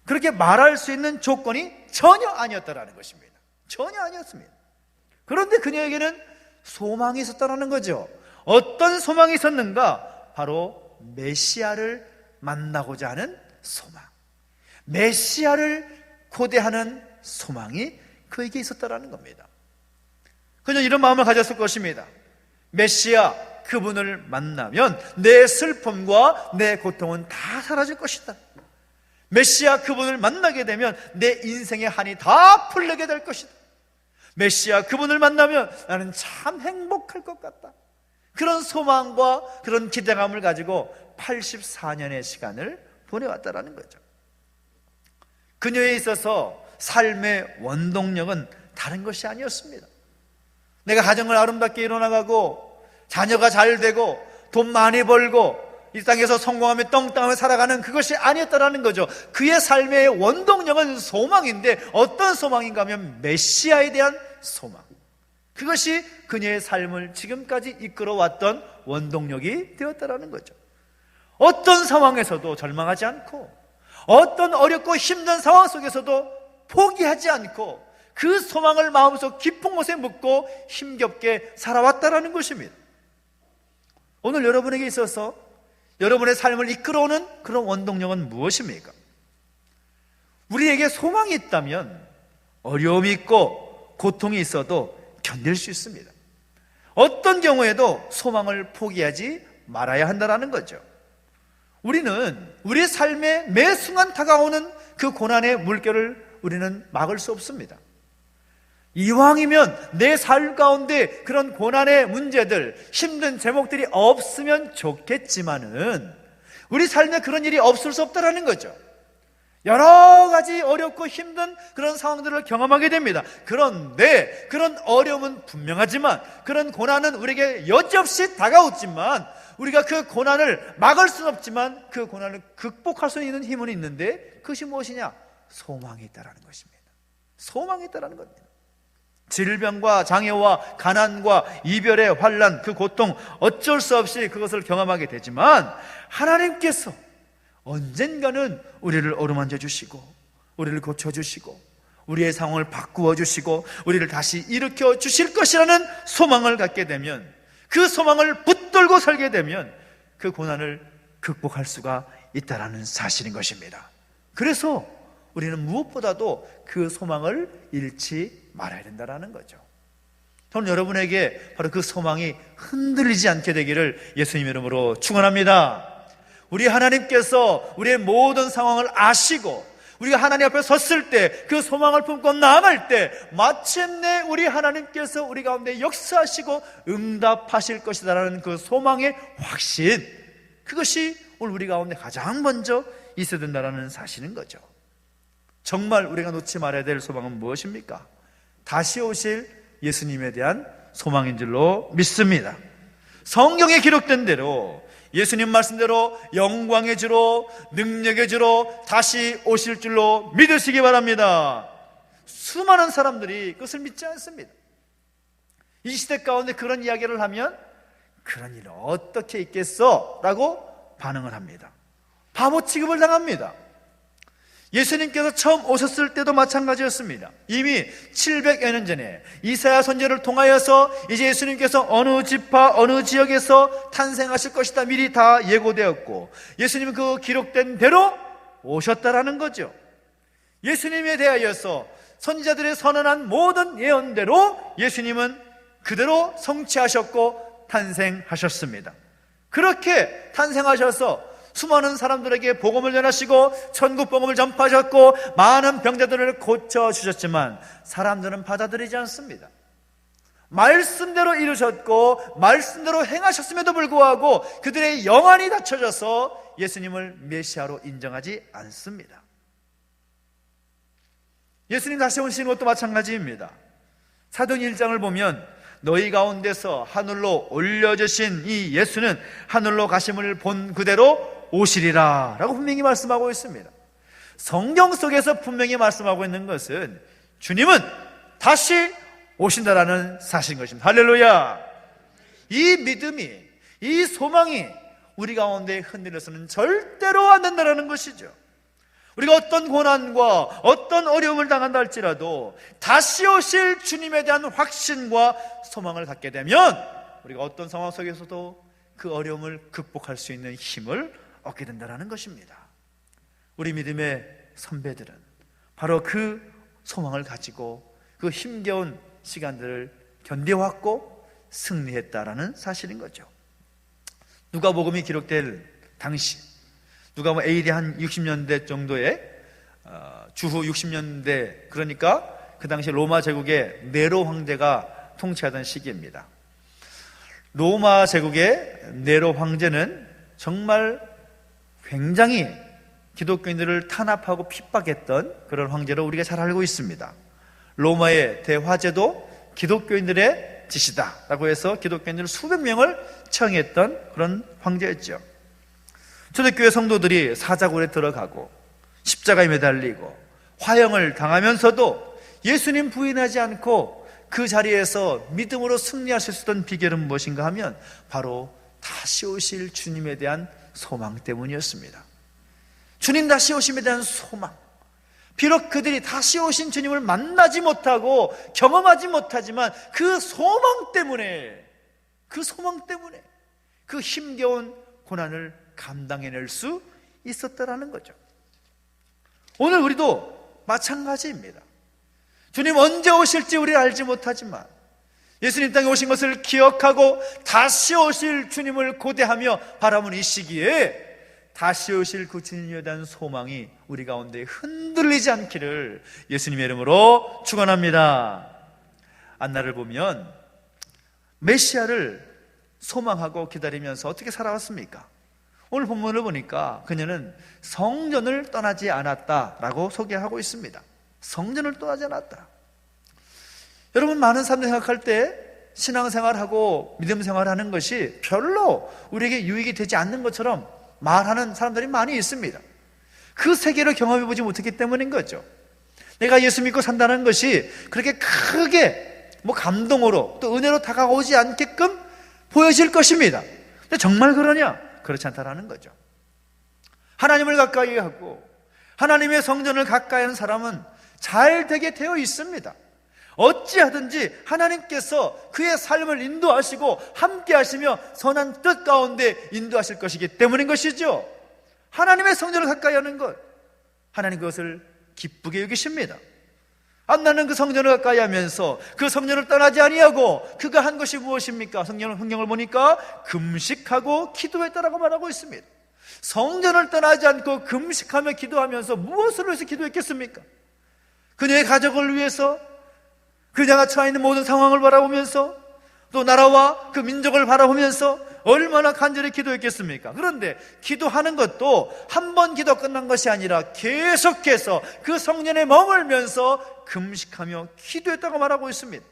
그렇게 말할 수 있는 조건이 전혀 아니었다라는 것입니다. 전혀 아니었습니다. 그런데 그녀에게는 소망이 있었다는 거죠. 어떤 소망이 있었는가? 바로 메시아를 만나고자 하는 소망, 메시아를 고대하는 소망이 그에게 있었다는 겁니다. 그녀는 이런 마음을 가졌을 것입니다. 메시아, 그분을 만나면 내 슬픔과 내 고통은 다 사라질 것이다. 메시아 그분을 만나게 되면 내 인생의 한이 다 풀리게 될 것이다. 메시아 그분을 만나면 나는 참 행복할 것 같다. 그런 소망과 그런 기대감을 가지고 84년의 시간을 보내왔다라는 거죠. 그녀에 있어서 삶의 원동력은 다른 것이 아니었습니다. 내가 가정을 아름답게 이뤄나가고 자녀가 잘 되고 돈 많이 벌고 이 땅에서 성공하며 떵떵하며 살아가는 그것이 아니었다라는 거죠. 그의 삶의 원동력은 소망인데 어떤 소망인가 하면 메시아에 대한 소망. 그것이 그녀의 삶을 지금까지 이끌어왔던 원동력이 되었다라는 거죠. 어떤 상황에서도 절망하지 않고 어떤 어렵고 힘든 상황 속에서도 포기하지 않고 그 소망을 마음속 깊은 곳에 묻고 힘겹게 살아왔다라는 것입니다. 오늘 여러분에게 있어서 여러분의 삶을 이끌어오는 그런 원동력은 무엇입니까? 우리에게 소망이 있다면 어려움이 있고 고통이 있어도 견딜 수 있습니다. 어떤 경우에도 소망을 포기하지 말아야 한다는 거죠. 우리는 우리의 삶에 매 순간 다가오는 그 고난의 물결을 우리는 막을 수 없습니다. 이왕이면 내 삶 가운데 그런 고난의 문제들, 힘든 제목들이 없으면 좋겠지만은 우리 삶에 그런 일이 없을 수 없다는 거죠. 여러 가지 어렵고 힘든 그런 상황들을 경험하게 됩니다. 그런데 그런 어려움은 분명하지만 그런 고난은 우리에게 여지없이 다가오지만 우리가 그 고난을 막을 수는 없지만 그 고난을 극복할 수 있는 힘은 있는데 그것이 무엇이냐? 소망이 있다는 것입니다. 소망이 있다는 겁니다. 질병과 장애와 가난과 이별의 환난, 그 고통 어쩔 수 없이 그것을 경험하게 되지만 하나님께서 언젠가는 우리를 어루만져 주시고 우리를 고쳐주시고 우리의 상황을 바꾸어 주시고 우리를 다시 일으켜 주실 것이라는 소망을 갖게 되면 그 소망을 붙들고 살게 되면 그 고난을 극복할 수가 있다는 사실인 것입니다. 그래서 우리는 무엇보다도 그 소망을 잃지 말아야 된다는 거죠. 저는 여러분에게 바로 그 소망이 흔들리지 않게 되기를 예수님 이름으로 축원합니다. 우리 하나님께서 우리의 모든 상황을 아시고 우리가 하나님 앞에 섰을 때 그 소망을 품고 나아갈 때 마침내 우리 하나님께서 우리 가운데 역사하시고 응답하실 것이다라는 그 소망의 확신, 그것이 오늘 우리 가운데 가장 먼저 있어야 된다는 사실인 거죠. 정말 우리가 놓지 말아야 될 소망은 무엇입니까? 다시 오실 예수님에 대한 소망인 줄로 믿습니다. 성경에 기록된 대로 예수님 말씀대로 영광의 주로 능력의 주로 다시 오실 줄로 믿으시기 바랍니다. 수많은 사람들이 그것을 믿지 않습니다. 이 시대 가운데 그런 이야기를 하면 그런 일은 어떻게 있겠어? 라고 반응을 합니다. 바보 취급을 당합니다. 예수님께서 처음 오셨을 때도 마찬가지였습니다. 이미 700여 년 전에 이사야 선지자를 통하여서 이제 예수님께서 어느 지파 어느 지역에서 탄생하실 것이다 미리 다 예고되었고 예수님은 그 기록된 대로 오셨다라는 거죠. 예수님에 대하여서 선지자들의 선언한 모든 예언대로 예수님은 그대로 성취하셨고 탄생하셨습니다. 그렇게 탄생하셔서 수많은 사람들에게 복음을 전하시고 천국 복음을 전파하셨고 많은 병자들을 고쳐주셨지만 사람들은 받아들이지 않습니다. 말씀대로 이루셨고 말씀대로 행하셨음에도 불구하고 그들의 영안이 닫혀져서 예수님을 메시아로 인정하지 않습니다. 예수님 다시 오시는 것도 마찬가지입니다. 사도행 1장을 보면 너희 가운데서 하늘로 올려주신 이 예수는 하늘로 가심을 본 그대로 오시리라 라고 분명히 말씀하고 있습니다. 성경 속에서 분명히 말씀하고 있는 것은 주님은 다시 오신다라는 사실인 것입니다. 할렐루야. 이 믿음이, 이 소망이 우리 가운데 흔들려서는 절대로 안 된다는 것이죠. 우리가 어떤 고난과 어떤 어려움을 당한다 할지라도 다시 오실 주님에 대한 확신과 소망을 갖게 되면 우리가 어떤 상황 속에서도 그 어려움을 극복할 수 있는 힘을 얻게 된다는 것입니다. 우리 믿음의 선배들은 바로 그 소망을 가지고 그 힘겨운 시간들을 견뎌왔고 승리했다라는 사실인 거죠. 누가복음이 기록될 당시, 누가복음 AD 한 60년대 정도에 주후 60년대, 그러니까 그 당시 로마 제국의 네로 황제가 통치하던 시기입니다. 로마 제국의 네로 황제는 정말 굉장히 기독교인들을 탄압하고 핍박했던 그런 황제로 우리가 잘 알고 있습니다. 로마의 대화제도 기독교인들의 짓이다라고 해서 기독교인들 수백 명을 처형했던 그런 황제였죠. 초대교회 성도들이 사자굴에 들어가고 십자가에 매달리고 화형을 당하면서도 예수님 부인하지 않고 그 자리에서 믿음으로 승리하실 수 있던 비결은 무엇인가 하면 바로 다시 오실 주님에 대한 소망 때문이었습니다. 주님 다시 오심에 대한 소망. 비록 그들이 다시 오신 주님을 만나지 못하고 경험하지 못하지만 그 소망 때문에 그 힘겨운 고난을 감당해낼 수 있었다라는 거죠. 오늘 우리도 마찬가지입니다. 주님 언제 오실지 우리 알지 못하지만 예수님 땅에 오신 것을 기억하고 다시 오실 주님을 고대하며 바라보는 이 시기에 다시 오실 그 주님에 대한 소망이 우리 가운데 흔들리지 않기를 예수님의 이름으로 축원합니다. 안나를 보면 메시아를 소망하고 기다리면서 어떻게 살아왔습니까? 오늘 본문을 보니까 그녀는 성전을 떠나지 않았다라고 소개하고 있습니다. 성전을 떠나지 않았다. 여러분, 많은 사람들이 생각할 때 신앙생활하고 믿음 생활하는 것이 별로 우리에게 유익이 되지 않는 것처럼 말하는 사람들이 많이 있습니다. 그 세계를 경험해보지 못했기 때문인 거죠. 내가 예수 믿고 산다는 것이 그렇게 크게 감동으로 또 은혜로 다가오지 않게끔 보여질 것입니다. 근데 정말 그러냐? 그렇지 않다라는 거죠. 하나님을 가까이 하고 하나님의 성전을 가까이 하는 사람은 잘 되게 되어 있습니다. 어찌하든지 하나님께서 그의 삶을 인도하시고 함께 하시며 선한 뜻 가운데 인도하실 것이기 때문인 것이죠. 하나님의 성전을 가까이 하는 것, 하나님 그것을 기쁘게 여기십니다. 안나는 그 성전을 가까이 하면서 그 성전을 떠나지 아니하고 그가 한 것이 무엇입니까? 성경을 보니까 금식하고 기도했다라고 말하고 있습니다. 성전을 떠나지 않고 금식하며 기도하면서 무엇을 위해서 기도했겠습니까? 그녀의 가족을 위해서, 그녀가 처해 있는 모든 상황을 바라보면서, 또 나라와 그 민족을 바라보면서 얼마나 간절히 기도했겠습니까? 그런데 기도하는 것도 한 번 기도 끝난 것이 아니라 계속해서 그 성전에 머물면서 금식하며 기도했다고 말하고 있습니다.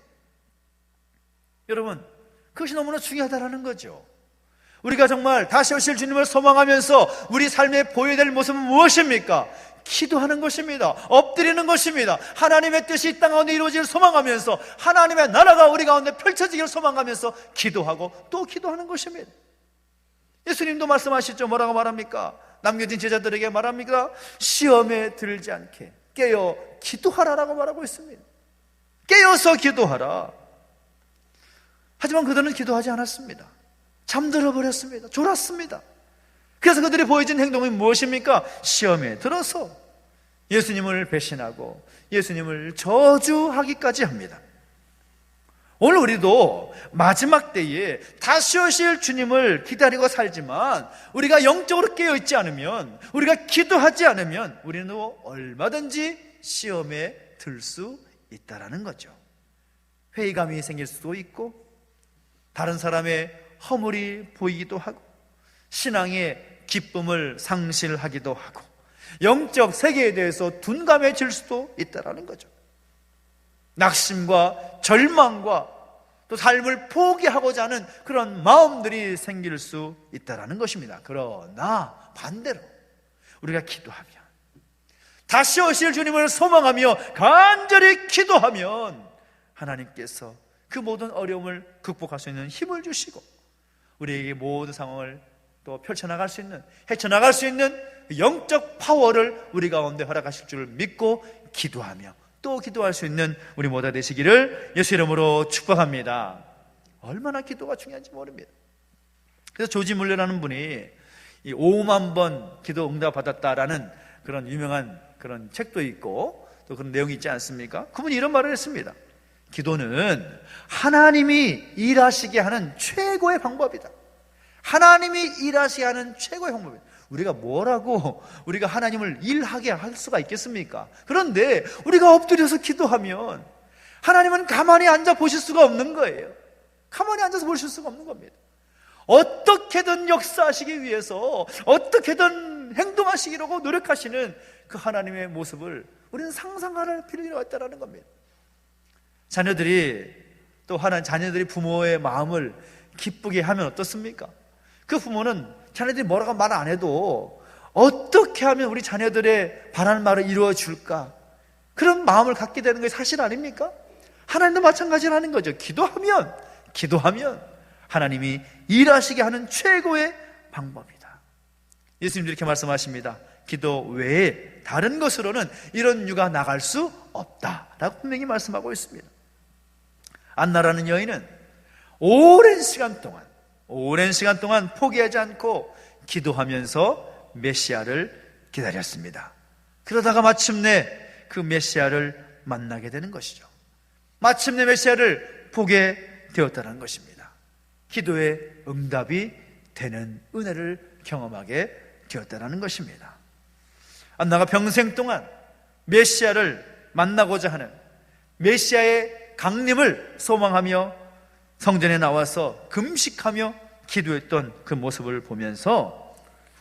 여러분, 그것이 너무나 중요하다는 거죠. 우리가 정말 다시 오실 주님을 소망하면서 우리 삶에 보여야 될 모습은 무엇입니까? 기도하는 것입니다. 엎드리는 것입니다. 하나님의 뜻이 이 땅 가운데 이루어지길 소망하면서 하나님의 나라가 우리 가운데 펼쳐지기를 소망하면서 기도하고 또 기도하는 것입니다. 예수님도 말씀하시죠. 뭐라고 말합니까? 남겨진 제자들에게 말합니까? 시험에 들지 않게 깨어 기도하라라고 말하고 있습니다. 깨어서 기도하라. 하지만 그들은 기도하지 않았습니다. 잠들어 버렸습니다. 졸았습니다. 그래서 그들이 보여준 행동이 무엇입니까? 시험에 들어서 예수님을 배신하고 예수님을 저주하기까지 합니다. 오늘 우리도 마지막 때에 다시 오실 주님을 기다리고 살지만 우리가 영적으로 깨어있지 않으면, 우리가 기도하지 않으면 우리는 얼마든지 시험에 들 수 있다라는 거죠. 회의감이 생길 수도 있고, 다른 사람의 허물이 보이기도 하고, 신앙의 기쁨을 상실하기도 하고, 영적 세계에 대해서 둔감해질 수도 있다는 거죠. 낙심과 절망과 또 삶을 포기하고자 하는 그런 마음들이 생길 수 있다는 것입니다. 그러나 반대로 우리가 기도하면, 다시 오실 주님을 소망하며 간절히 기도하면 하나님께서 그 모든 어려움을 극복할 수 있는 힘을 주시고, 우리에게 모든 상황을 또 펼쳐나갈 수 있는, 헤쳐나갈 수 있는 영적 파워를 우리 가운데 허락하실 줄 믿고 기도하며 또 기도할 수 있는 우리 모두 되시기를 예수 이름으로 축복합니다. 얼마나 기도가 중요한지 모릅니다. 그래서 조지 물러라는 분이 이 5만 번 기도 응답 받았다라는 그런 유명한 그런 책도 있고 또 그런 내용이 있지 않습니까? 그분이 이런 말을 했습니다. 기도는 하나님이 일하시게 하는 최고의 방법이다. 하나님이 일하시게 하는 최고의 방법이다. 우리가 뭐라고 우리가 하나님을 일하게 할 수가 있겠습니까? 그런데 우리가 엎드려서 기도하면 하나님은 가만히 앉아 보실 수가 없는 거예요. 가만히 앉아서 보실 수가 없는 겁니다. 어떻게든 역사하시기 위해서 어떻게든 행동하시기로 노력하시는 그 하나님의 모습을 우리는 상상할 필요가 있다는 겁니다. 자녀들이 부모의 마음을 기쁘게 하면 어떻습니까? 그 부모는 자녀들이 뭐라고 말 안 해도 어떻게 하면 우리 자녀들의 바라는 말을 이루어 줄까, 그런 마음을 갖게 되는 것이 사실 아닙니까? 하나님도 마찬가지라는 거죠. 기도하면 하나님이 일하시게 하는 최고의 방법이다. 예수님도 이렇게 말씀하십니다. 기도 외에 다른 것으로는 이런 유가 나갈 수 없다라고 분명히 말씀하고 있습니다. 안나라는 여인은 오랜 시간 동안 포기하지 않고 기도하면서 메시아를 기다렸습니다. 그러다가 마침내 그 메시아를 만나게 되는 것이죠. 마침내 메시아를 보게 되었다는 것입니다. 기도의 응답이 되는 은혜를 경험하게 되었다는 것입니다. 안나가 평생 동안 메시아를 만나고자 하는, 메시아의 강림을 소망하며 성전에 나와서 금식하며 기도했던 그 모습을 보면서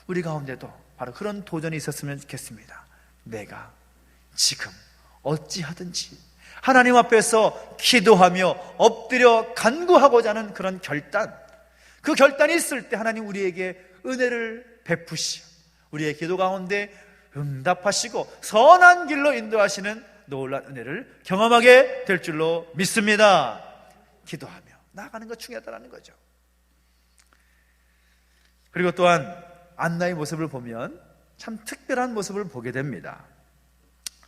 우리 가운데도 바로 그런 도전이 있었으면 좋겠습니다. 내가 지금 어찌하든지 하나님 앞에서 기도하며 엎드려 간구하고자 하는 그런 결단, 그 결단이 있을 때 하나님 우리에게 은혜를 베푸시오, 우리의 기도 가운데 응답하시고 선한 길로 인도하시는 놀라운 은혜를 경험하게 될 줄로 믿습니다. 기도하며 나아가는 것 중요하다는 거죠. 그리고 또한 안나의 모습을 보면 참 특별한 모습을 보게 됩니다.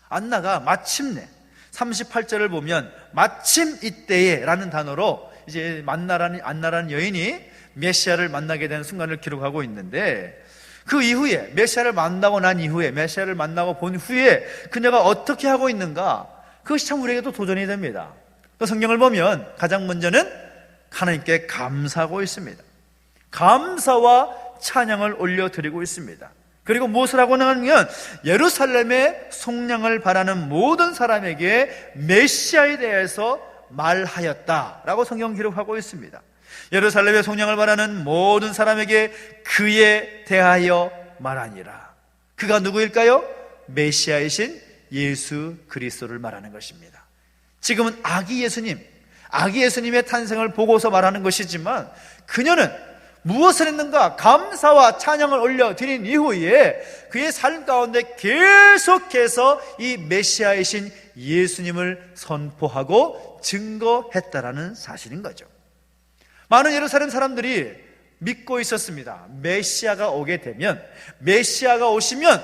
안나가 마침내 38절을 보면 마침 이때에 라는 단어로 이제 안나라는 여인이 메시아를 만나게 되는 순간을 기록하고 있는데, 그 이후에 메시아를 만나고 난 이후에, 메시아를 만나고 본 후에 그녀가 어떻게 하고 있는가, 그것이 참 우리에게도 도전이 됩니다. 그 성경을 보면 가장 먼저는 하나님께 감사하고 있습니다. 감사와 찬양을 올려드리고 있습니다. 그리고 무엇을 하고 나면 예루살렘의 속량을 바라는 모든 사람에게 메시아에 대해서 말하였다라고 성경 기록하고 있습니다. 예루살렘의 속량을 바라는 모든 사람에게 그에 대하여 말하니라. 그가 누구일까요? 메시아이신 예수 그리스도를 말하는 것입니다. 지금은 아기 예수님의 탄생을 보고서 말하는 것이지만, 그녀는 무엇을 했는가? 감사와 찬양을 올려드린 이후에 그의 삶 가운데 계속해서 이 메시아이신 예수님을 선포하고 증거했다라는 사실인 거죠. 많은 예루살렘 사람들이 믿고 있었습니다. 메시아가 오게 되면, 메시아가 오시면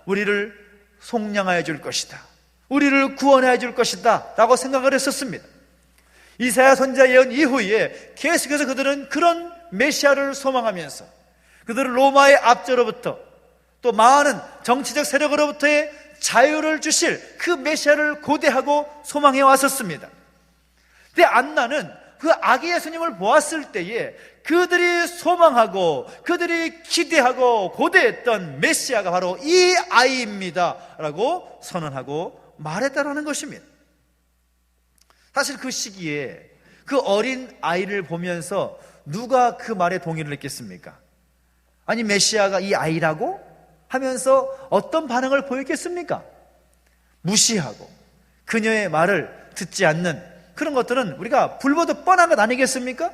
우리를 속량하여 줄 것이다, 우리를 구원하여 줄 것이다 라고 생각을 했었습니다. 이사야 선지자 예언 이후에 계속해서 그들은 그런 메시아를 소망하면서, 그들은 로마의 압제로부터 또 많은 정치적 세력으로부터의 자유를 주실 그 메시아를 고대하고 소망해 왔었습니다. 근데 안나는 그 아기 예수님을 보았을 때에 그들이 소망하고 그들이 기대하고 고대했던 메시아가 바로 이 아이입니다 라고 선언하고 말했다라는 것입니다. 사실 그 시기에 그 어린 아이를 보면서 누가 그 말에 동의를 했겠습니까? 아니, 메시아가 이 아이라고? 하면서 어떤 반응을 보였겠습니까? 무시하고 그녀의 말을 듣지 않는 그런 것들은 우리가 불보듯 뻔한 것 아니겠습니까?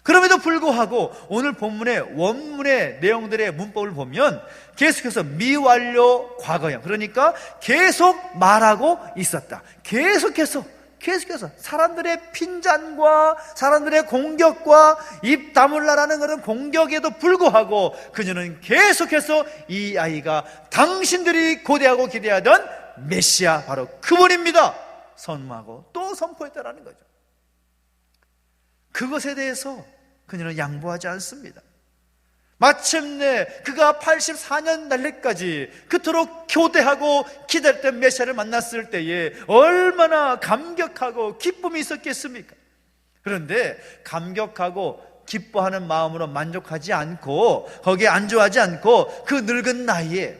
그럼에도 불구하고 오늘 본문의 원문의 내용들의 문법을 보면 계속해서 미완료 과거형, 그러니까 계속 말하고 있었다. 계속해서 사람들의 핀잔과 사람들의 공격과 입 다물라라는 그런 공격에도 불구하고 그녀는 계속해서 이 아이가 당신들이 고대하고 기대하던 메시아, 바로 그분입니다, 선포하고 또 선포했다라는 거죠. 그것에 대해서 그녀는 양보하지 않습니다. 마침내 그가 84년 날래까지 그토록 교대하고 기다렸던 메시아를 만났을 때에 얼마나 감격하고 기쁨이 있었겠습니까? 그런데 감격하고 기뻐하는 마음으로 만족하지 않고 거기에 안주하지 않고 그 늙은 나이에,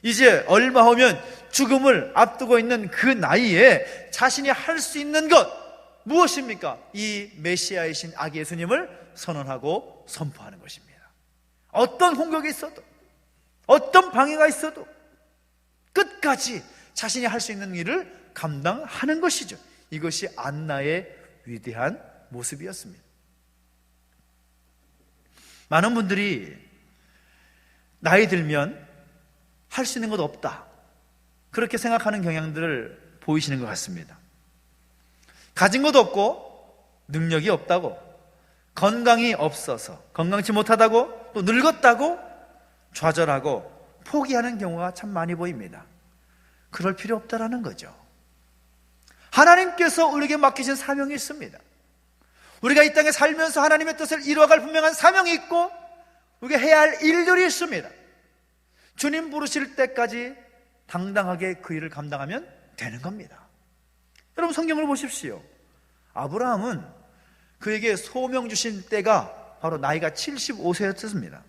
이제 얼마 후면 죽음을 앞두고 있는 그 나이에 자신이 할 수 있는 것 무엇입니까? 이 메시아이신 아기 예수님을 선언하고 선포하는 것입니다. 어떤 공격이 있어도, 어떤 방해가 있어도 끝까지 자신이 할 수 있는 일을 감당하는 것이죠. 이것이 안나의 위대한 모습이었습니다. 많은 분들이 나이 들면 할 수 있는 것 없다, 그렇게 생각하는 경향들을 보이시는 것 같습니다. 가진 것도 없고 능력이 없다고, 건강이 없어서 건강치 못하다고, 또 늙었다고 좌절하고 포기하는 경우가 참 많이 보입니다. 그럴 필요 없다라는 거죠. 하나님께서 우리에게 맡기신 사명이 있습니다. 우리가 이 땅에 살면서 하나님의 뜻을 이루어갈 분명한 사명이 있고 우리가 해야 할 일들이 있습니다. 주님 부르실 때까지 당당하게 그 일을 감당하면 되는 겁니다. 여러분, 성경을 보십시오. 아브라함은 그에게 소명 주신 때가 바로 나이가 75세였습니다.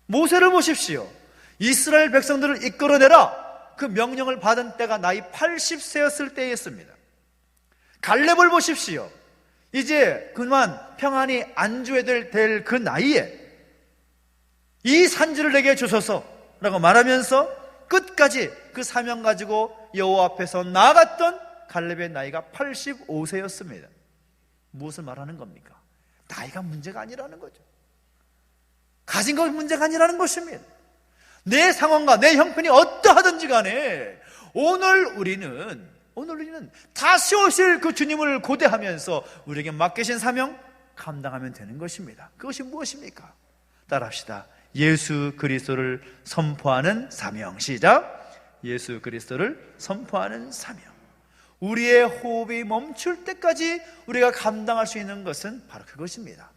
모세를 보십시오. 이스라엘 백성들을 이끌어내라, 그 명령을 받은 때가 나이 80세였을 때였습니다. 갈렙을 보십시오. 이제 그만 평안히 안주해야 될 그 나이에 이 산지를 내게 주소서라고 말하면서 끝까지 그 사명 가지고 여호와 앞에서 나아갔던 갈렙의 나이가 85세였습니다. 무엇을 말하는 겁니까? 나이가 문제가 아니라는 거죠. 가진 것이 문제가 아니라는 것입니다. 내 상황과 내 형편이 어떠하든지 간에 오늘 우리는 다시 오실 그 주님을 고대하면서 우리에게 맡기신 사명 감당하면 되는 것입니다. 그것이 무엇입니까? 따라합시다. 예수 그리스도를 선포하는 사명. 시작. 예수 그리스도를 선포하는 사명. 우리의 호흡이 멈출 때까지 우리가 감당할 수 있는 것은 바로 그것입니다.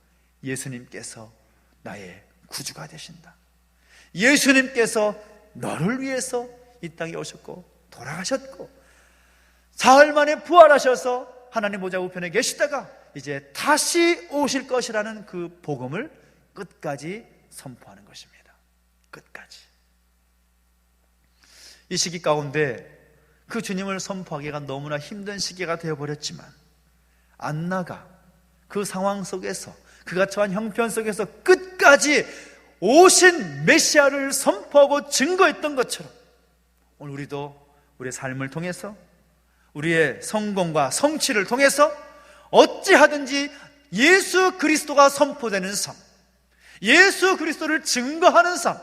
예수님께서 나의 구주가 되신다. 예수님께서 너를 위해서 이 땅에 오셨고 돌아가셨고 사흘 만에 부활하셔서 하나님 보좌 우편에 계시다가 이제 다시 오실 것이라는 그 복음을 끝까지 선포하는 것입니다. 끝까지. 이 시기 가운데 그 주님을 선포하기가 너무나 힘든 시기가 되어버렸지만 안나가 그 상황 속에서, 그가 처한 형편 속에서 끝까지 오신 메시아를 선포하고 증거했던 것처럼 오늘 우리도 우리의 삶을 통해서, 우리의 성공과 성취를 통해서 어찌하든지 예수 그리스도가 선포되는 삶, 예수 그리스도를 증거하는 삶,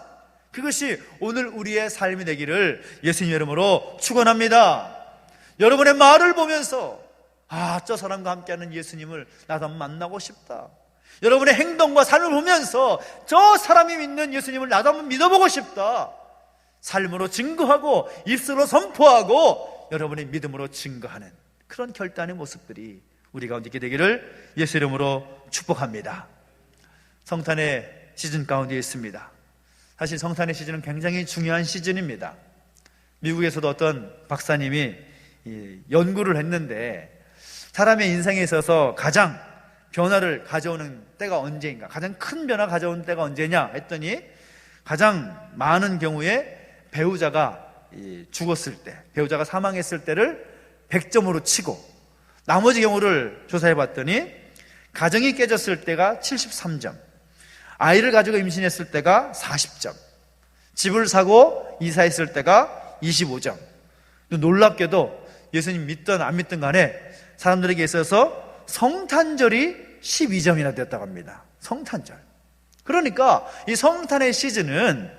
그것이 오늘 우리의 삶이 되기를 예수님 이름으로 축원합니다. 여러분의 말을 보면서 저 사람과 함께하는 예수님을 나도 한번 만나고 싶다. 여러분의 행동과 삶을 보면서 저 사람이 믿는 예수님을 나도 한번 믿어보고 싶다. 삶으로 증거하고 입술로 선포하고 여러분의 믿음으로 증거하는 그런 결단의 모습들이 우리 가운데 있게 되기를 예수 이름으로 축복합니다. 성탄의 시즌 가운데 있습니다. 사실 성탄의 시즌은 굉장히 중요한 시즌입니다. 미국에서도 어떤 박사님이 연구를 했는데 사람의 인생에 있어서 가장 변화를 가져오는 때가 언제인가, 가장 큰 변화 가져오는 때가 언제냐 했더니 가장 많은 경우에 배우자가 죽었을 때, 배우자가 사망했을 때를 100점으로 치고 나머지 경우를 조사해 봤더니 가정이 깨졌을 때가 73점, 아이를 가지고 임신했을 때가 40점, 집을 사고 이사했을 때가 25점. 놀랍게도 예수님 믿든 안 믿든 간에 사람들에게 있어서 성탄절이 12점이나 됐다고 합니다. 성탄절. 그러니까 이 성탄의 시즌은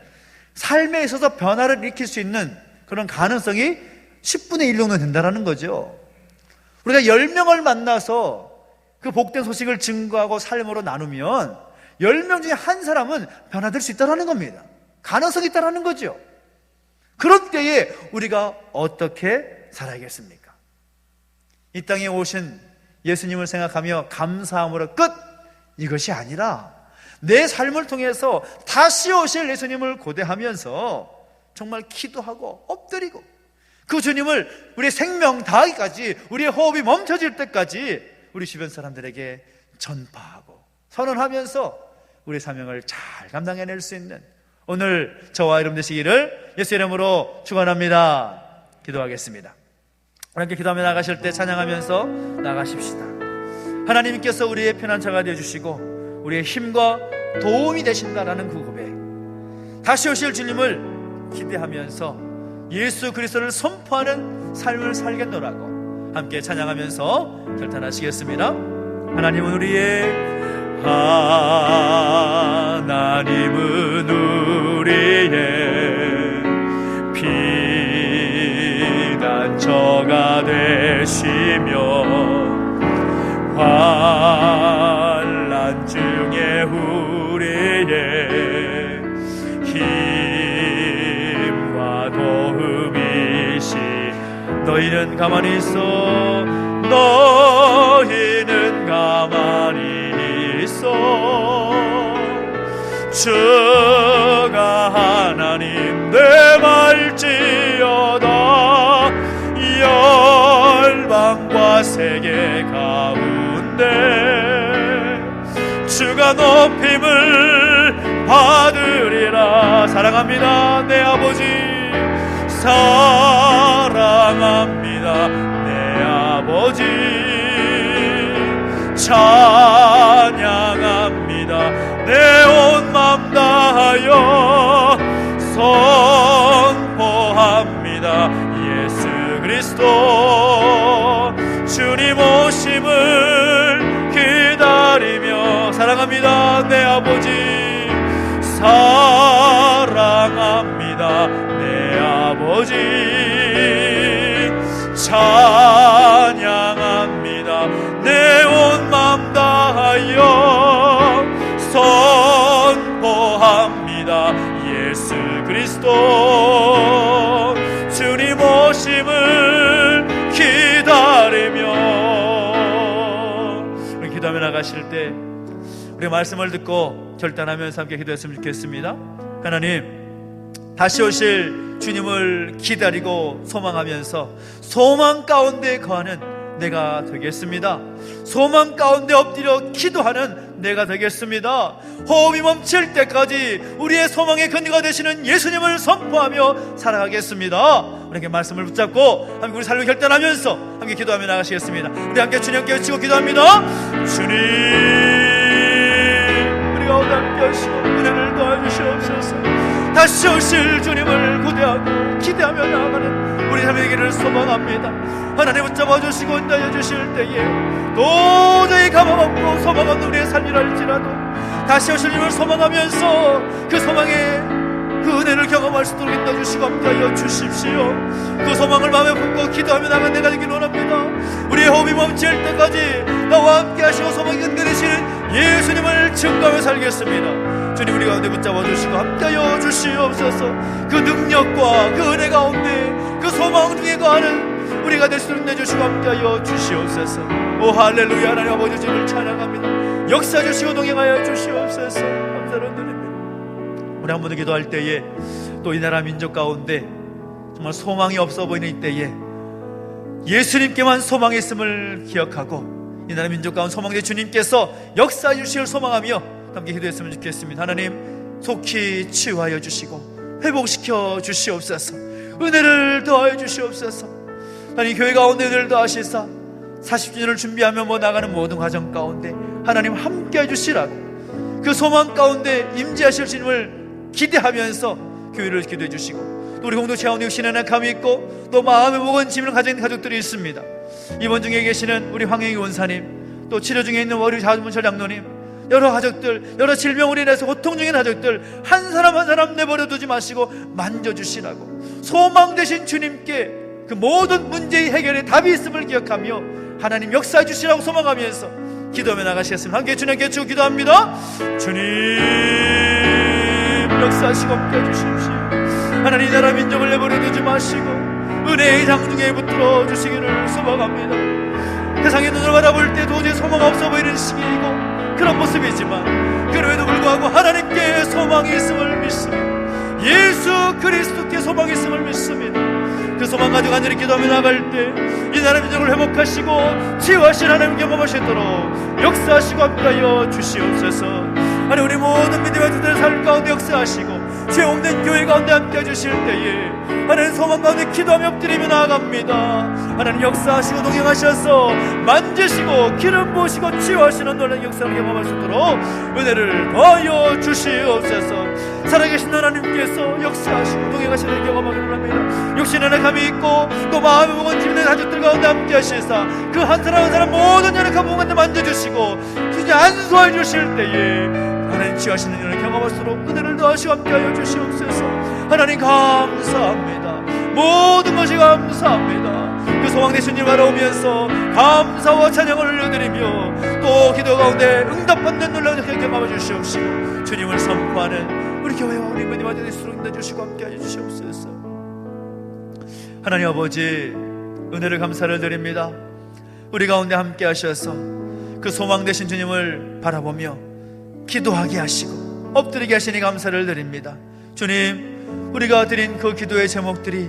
삶에 있어서 변화를 일으킬 수 있는 그런 가능성이 10분의 1 정도 된다는 거죠. 우리가 10명을 만나서 그 복된 소식을 증거하고 삶으로 나누면 10명 중에 한 사람은 변화될 수 있다는 겁니다. 가능성이 있다는 거죠. 그런 때에 우리가 어떻게 살아야겠습니까? 이 땅에 오신 예수님을 생각하며 감사함으로 끝! 이것이 아니라 내 삶을 통해서 다시 오실 예수님을 고대하면서 정말 기도하고 엎드리고 그 주님을 우리의 생명 다하기까지, 우리의 호흡이 멈춰질 때까지 우리 주변 사람들에게 전파하고 선언하면서 우리의 사명을 잘 감당해낼 수 있는 오늘 저와 여러분 되시기를 예수 이름으로 축원합니다. 기도하겠습니다. 함께 기도하며 나가실 때 찬양하면서 나가십시다. 하나님께서 우리의 편안차가 되어주시고 우리의 힘과 도움이 되신다라는 그 고백, 다시 오실 주님을 기대하면서 예수 그리스도를 선포하는 삶을 살겠노라고 함께 찬양하면서 결단하시겠습니다. 하나님은 우리의 피난처가 되시며 환난 중에 우리의 힘과 도움이시. 너희는 가만히 있어, 너희는 가만히 있어. 주가 하나님 되말지어다. 열방과 세계 가운데 주가 높임을 받으리라. 사랑합니다 내 아버지, 사랑합니다 내 아버지, 찬양합니다 내 온 맘 다하여 선포합니다 예수 그리스도. 주님 오심을 기다리며 사랑합니다 내 아버지, 사랑합니다 내 아버지, 찬양합니다 내 온 맘 다하여 선포합니다 예수 그리스도. 주님 오심을 기다리며. 우리 기도하며 나가실 때 우리 말씀을 듣고 결단하면서 함께 기도했으면 좋겠습니다. 하나님, 다시 오실 주님을 기다리고 소망하면서 소망 가운데 거하는 내가 되겠습니다. 소망 가운데 엎드려 기도하는 내가 되겠습니다. 호흡이 멈출 때까지 우리의 소망의 근거가 되시는 예수님을 선포하며 살아가겠습니다. 우리에게 말씀을 붙잡고 함께 우리 삶을 결단하면서 함께 기도하며 나가시겠습니다. 우리 함께 주님께 외치고 기도합니다. 주님, 우리가 오늘 함께 하시고 은혜를 도와주시옵소서. 다시 오실 주님을 고대하고 기대하며 나아가는 우리 삶의 길을 소망합니다. 하나님 붙잡아 주시고 인도해 주실 때에 도저히 가망 없고 소망 없는 우리의 삶이라 할지라도 다시 오실 주님을 소망하면서 그 소망의 그 은혜를 경험할 수 있도록 인도해 주시고 함께하여 주십시오. 그 소망을 마음에 품고 기도하며 나간 내가 되길 원합니다. 우리의 호흡이 멈출 때까지 나와 함께 하시고 소망이 흔들리시는 예수님을 증거하며 살겠습니다. 주님, 우리 가운데 붙잡아 주시고 함께하여 주시옵소서. 그 능력과 그 은혜 가운데 그 소망 중에 거하는 우리가 될 수 있는 내주시고 함께하여 주시옵소서. 오 할렐루야. 하나님 아버지 주님을 찬양합니다. 역사 주시고 동행하여 주시옵소서. 감사를 드립니다. 우리 한 번 더 기도할 때에 또 이 나라 민족 가운데 정말 소망이 없어 보이는 이때에 예수님께만 소망이 있음을 기억하고 이 나라 민족 가운데 소망의 주님께서 역사해 주시길 소망하며 함께 기도했으면 좋겠습니다. 하나님, 속히 치유하여 주시고 회복시켜 주시옵소서. 은혜를 더하여 주시옵소서. 하나님, 교회 가운데 은혜를 더하시사 40주년을 준비하며 나가는 모든 과정 가운데 하나님 함께 해주시라고, 그 소망 가운데 임재하실 주님을 기대하면서 교회를 기도해 주시고, 또 우리 공동체 가운데 역시 하나 감이 있고 또 마음에 무거운 짐을 가지고 있는 가족들이 있습니다. 이번 중에 계시는 우리 황영희 원사님, 또 치료 중에 있는 우리 자문철 장로님, 여러 가족들, 여러 질병으로 인해서 고통 중인 가족들 한 사람 한 사람 내버려 두지 마시고 만져주시라고, 소망 되신 주님께 그 모든 문제의 해결에 답이 있음을 기억하며 하나님 역사해 주시라고 소망하면서 기도하며 나가시겠습니다. 함께 주님께 주고 기도합니다. 주님 역사하시고 함께 해주십시오. 하나님, 이 나라 민족을 내버려 두지 마시고 은혜의 장중에 붙들어 주시기를 소망합니다. 세상의 눈을 바라볼 때 도저히 소망 없어 보이는 시기이고 그런 모습이지만, 그럼에도 불구하고 하나님께 소망이 있음을 믿습니다. 예수 그리스도께 소망이 있음을 믿습니다. 그 소망 가지고 간절히 기도하며 나갈 때 이 나라 민족을 회복하시고 치유하신 하나님 경험하시도록 역사하시고 함께하여 주시옵소서. 하나님, 우리 모든 믿음의 자들의 삶 가운데 역사하시고 채용된 교회 가운데 함께해 주실 때에 하나님 소망 가운데 기도하며 엎드리며 나아갑니다. 하나님 역사하시고 동행하셔서 만지시고 기름 부으시고 치유하시는 놀라운 역사를 경험하시도록 은혜를 더하여 주시옵소서. 살아계신 하나님께서 역사하시고 동행하시는 경험하기를 합니다. 역시 하나님 감이 있고 또 마음에 무거운 짐 있는 가족들 가운데 함께 하시사 그 한 사람 한 사람 모든 연약한 부분을 만져주시고 주님 안수해 주실 때에 하나님 치유하시는 일을 경험할수록 은혜를 더하시고 함께하여 주시옵소서. 하나님 감사합니다. 모든 것이 감사합니다. 그 소망 되신 일 바라오면서 감사와 찬양을 올려드리며 또 기도 가운데 응답받는 놀라운 역사를 경험해 주시옵시고 주님을 선포하는 우리 교회와 우리 믿음의 자들이 인도해주시고 함께하여 주시옵소서. 하나님 아버지, 은혜를 감사를 드립니다. 우리 가운데 함께 하셔서 그 소망 되신 주님을 바라보며 기도하게 하시고 엎드리게 하시니 감사를 드립니다. 주님, 우리가 드린 그 기도의 제목들이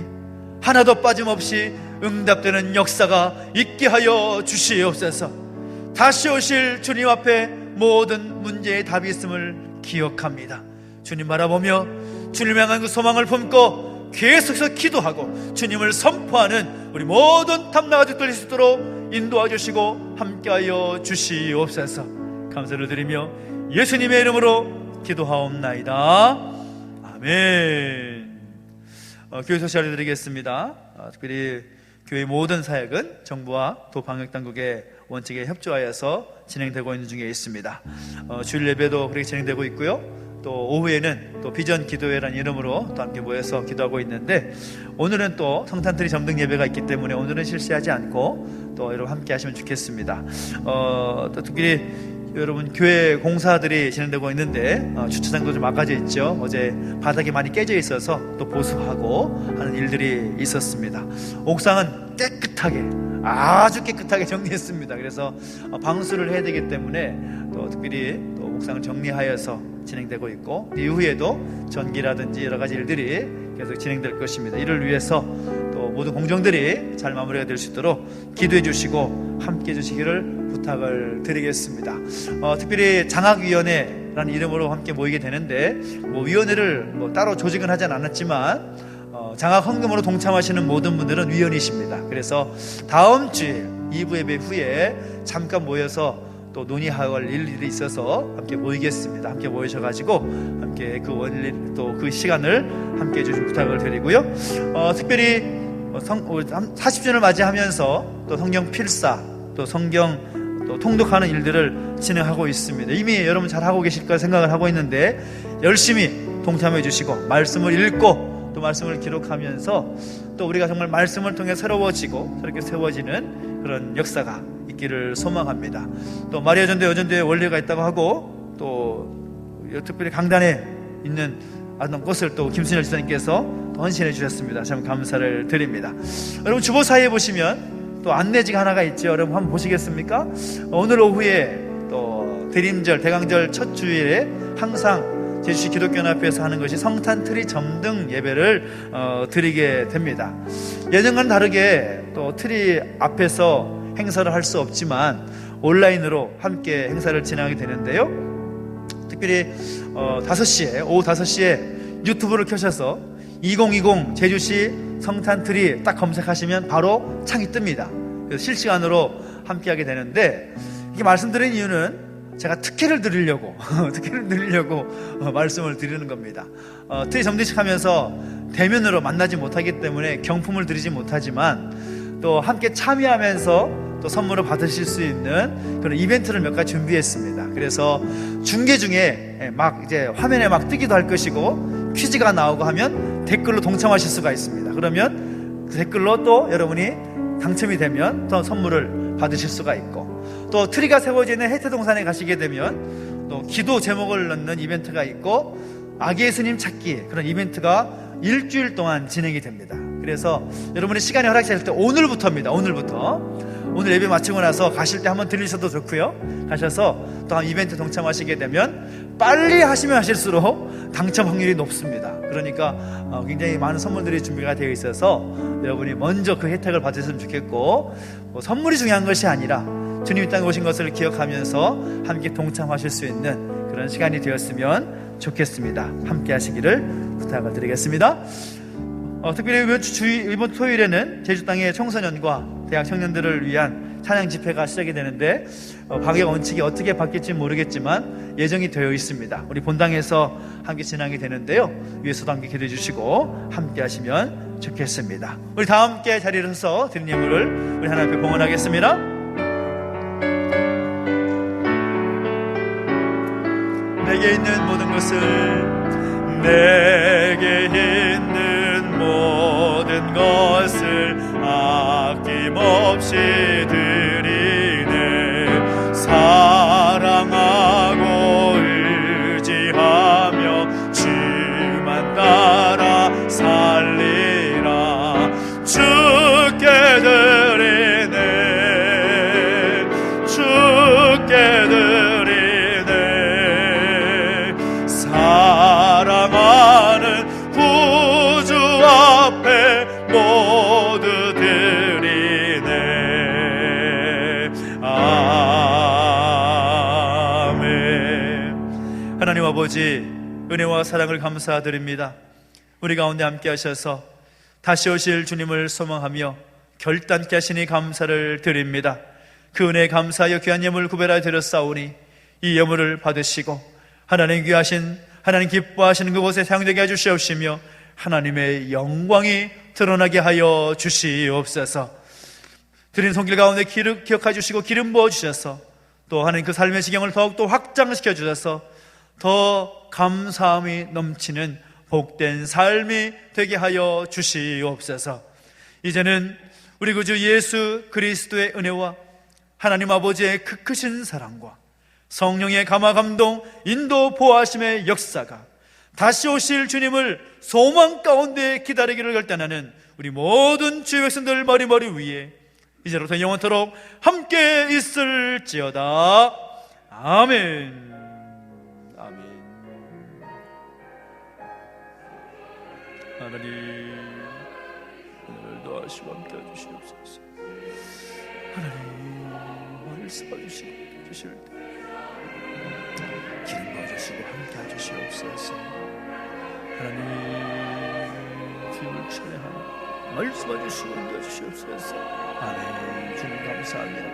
하나도 빠짐없이 응답되는 역사가 있게 하여 주시옵소서. 다시 오실 주님 앞에 모든 문제의 답이 있음을 기억합니다. 주님 바라보며 주님을 향한 그 소망을 품고 계속해서 기도하고 주님을 선포하는 우리 모든 탐나가족들 수 있도록 인도해 주시고 함께하여 주시옵소서. 감사를 드리며 예수님의 이름으로 기도하옵나이다. 아멘. 교회 소식 알려드리겠습니다. 특별히 교회 모든 사역은 정부와 또 방역당국의 원칙에 협조하여서 진행되고 있는 중에 있습니다. 주일 예배도 그렇게 진행되고 있고요. 또 오후에는 또 비전 기도회라는 이름으로 또 함께 모여서 기도하고 있는데, 오늘은 또 성탄트리 점등 예배가 있기 때문에 오늘은 실시하지 않고 또 여러분 함께 하시면 좋겠습니다. 또 특별히 여러분 교회 공사들이 진행되고 있는데 주차장도 좀 막아져 있죠. 어제 바닥이 많이 깨져 있어서 또 보수하고 하는 일들이 있었습니다. 옥상은 깨끗하게, 아주 깨끗하게 정리했습니다. 그래서 방수를 해야 되기 때문에 또 특별히 또 옥상을 정리하여서 진행되고 있고, 이후에도 전기라든지 여러 가지 일들이 계속 진행될 것입니다. 이를 위해서 또 모든 공정들이 잘 마무리가 될 수 있도록 기도해 주시고 함께 해 주시기를 부탁을 드리겠습니다. 특별히 장학위원회라는 이름으로 함께 모이게 되는데, 위원회를 따로 조직은 하진 않았지만 장학 헌금으로 동참하시는 모든 분들은 위원이십니다. 그래서 다음 주에 2부 예배 후에 잠깐 모여서 또 논의할 일들이 있어서 함께 모이겠습니다. 함께 모이셔가지고 함께 그 원리 또 그 시간을 함께 해주신 부탁을 드리고요. 특별히 40주년을 맞이하면서 또 성경 필사, 또 성경 또 통독하는 일들을 진행하고 있습니다. 이미 여러분 잘 하고 계실 거라 생각을 하고 있는데, 열심히 동참해 주시고 말씀을 읽고 또 말씀을 기록하면서 또 우리가 정말 말씀을 통해 새로워지고 저렇게 세워지는 그런 역사가 있기를 소망합니다. 또 마리아 전도회, 여전도회 원리가 있다고 하고, 또 특별히 강단에 있는 아름다운 꽃을 또 김순열 지사님께서 헌신해 주셨습니다. 참 감사를 드립니다. 여러분 주보 사이에 보시면 또 안내지가 하나가 있죠. 여러분 한번 보시겠습니까? 오늘 오후에 또 대림절, 대강절 첫 주일에 항상 제주시 기독교연합회에서 하는 것이 성탄트리 점등 예배를 드리게 됩니다. 예전과는 다르게 또 트리 앞에서 행사를 할 수 없지만 온라인으로 함께 행사를 진행하게 되는데요. 특별히 5시에, 오후 5시에 유튜브를 켜셔서 2020 제주시 성탄트리 딱 검색하시면 바로 창이 뜹니다. 그래서 실시간으로 함께하게 되는데, 이게 말씀드린 이유는 제가 특혜를 드리려고 말씀을 드리는 겁니다. 특히 점대식하면서 대면으로 만나지 못하기 때문에 경품을 드리지 못하지만, 또 함께 참여하면서 또 선물을 받으실 수 있는 그런 이벤트를 몇 가지 준비했습니다. 그래서 중계 중에 막 이제 화면에 막 뜨기도 할 것이고, 퀴즈가 나오고 하면 댓글로 동참하실 수가 있습니다. 그러면 그 댓글로 또 여러분이 당첨이 되면 또 선물을 받으실 수가 있고, 또 트리가 세워져 있는 해태동산에 가시게 되면 또 기도 제목을 넣는 이벤트가 있고, 아기 예수님 찾기, 그런 이벤트가 일주일 동안 진행이 됩니다. 그래서 여러분의 시간이 허락되실 때 오늘부터입니다. 오늘 예배 마치고 나서 가실 때 한번 들리셔도 좋고요, 가셔서 또 한 이벤트 동참하시게 되면 빨리 하시면 하실수록 당첨 확률이 높습니다. 그러니까 굉장히 많은 선물들이 준비가 되어 있어서 여러분이 먼저 그 혜택을 받으셨으면 좋겠고, 선물이 중요한 것이 아니라 주님 이 땅에 오신 것을 기억하면서 함께 동참하실 수 있는 그런 시간이 되었으면 좋겠습니다. 함께 하시기를 부탁을 드리겠습니다. 특별히 이번 토요일에는 제주 땅의 청소년과 대학 청년들을 위한 찬양 집회가 시작이 되는데, 방역 원칙이 어떻게 바뀔지 모르겠지만 예정이 되어 있습니다. 우리 본당에서 함께 진행이 되는데요, 위에서도 함께 기도해 주시고 함께 하시면 좋겠습니다. 우리 다 함께 자리를 서서 드린 예물을 우리 하나님 앞에 봉헌하겠습니다. 내게 있는 모든 것을, 내게 있는 모든 것을 아낌없이 드리네. 사랑하고 의지하며 주만 따라 살리라. 주께 드리네, 주께 드리네. 사랑하는 구주 앞에 모두 드리네. 아멘. 하나님 아버지, 은혜와 사랑을 감사드립니다. 우리 가운데 함께 하셔서 다시 오실 주님을 소망하며 결단케 하시니 감사를 드립니다. 그 은혜에 감사하여 귀한 예물 구별하여 드렸사오니 이 예물을 받으시고 하나님 귀하신, 하나님 기뻐하시는 그곳에 사용되게 해주시옵시며 하나님의 영광이 드러나게 하여 주시옵소서. 드린 손길 가운데 기억해 주시고 기름 부어 주셔서 또 하나님 그 삶의 지경을 더욱더 확장시켜 주셔서 더 감사함이 넘치는 복된 삶이 되게 하여 주시옵소서. 이제는 우리 구주 예수 그리스도의 은혜와 하나님 아버지의 그 크신 사랑과 성령의 감화 감동 인도 보호하심의 역사가 다시 오실 주님을 소망 가운데 기다리기를 결단하는 우리 모든 주의 백성들 머리머리 위에 이제부터 영원토록 함께 있을지어다. 아멘. 아멘. 하나님, 오늘도 하시고 함께 해주시옵소서. 하나님, 말씀해 주시고 주실 때 기름 부어주시고 함께 해주시옵소서. 하나님, 주님을 찬양하며 말씀해 주시고 함께 해주시옵소서. 아멘. 주님 감사합니다.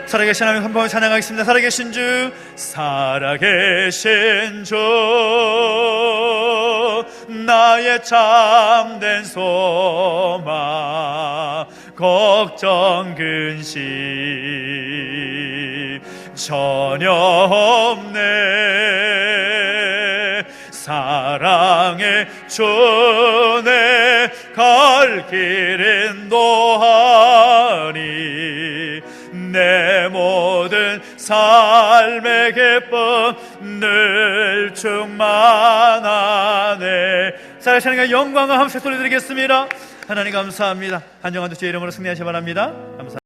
살아계신 하나님 한 번 찬양하겠습니다. 살아계신 주, 살아계신 주, 나의 참된 소망, 걱정 근심 전혀 없네. 사랑의 주내 갈 길 인도하니 내 모든 삶의 기쁨 늘 충만하네. 살아계신 하나님께 영광과 함께 소리 드리겠습니다. 하나님 감사합니다. 한정한 주의 이름으로 승리하시 바랍니다. 감사합니다.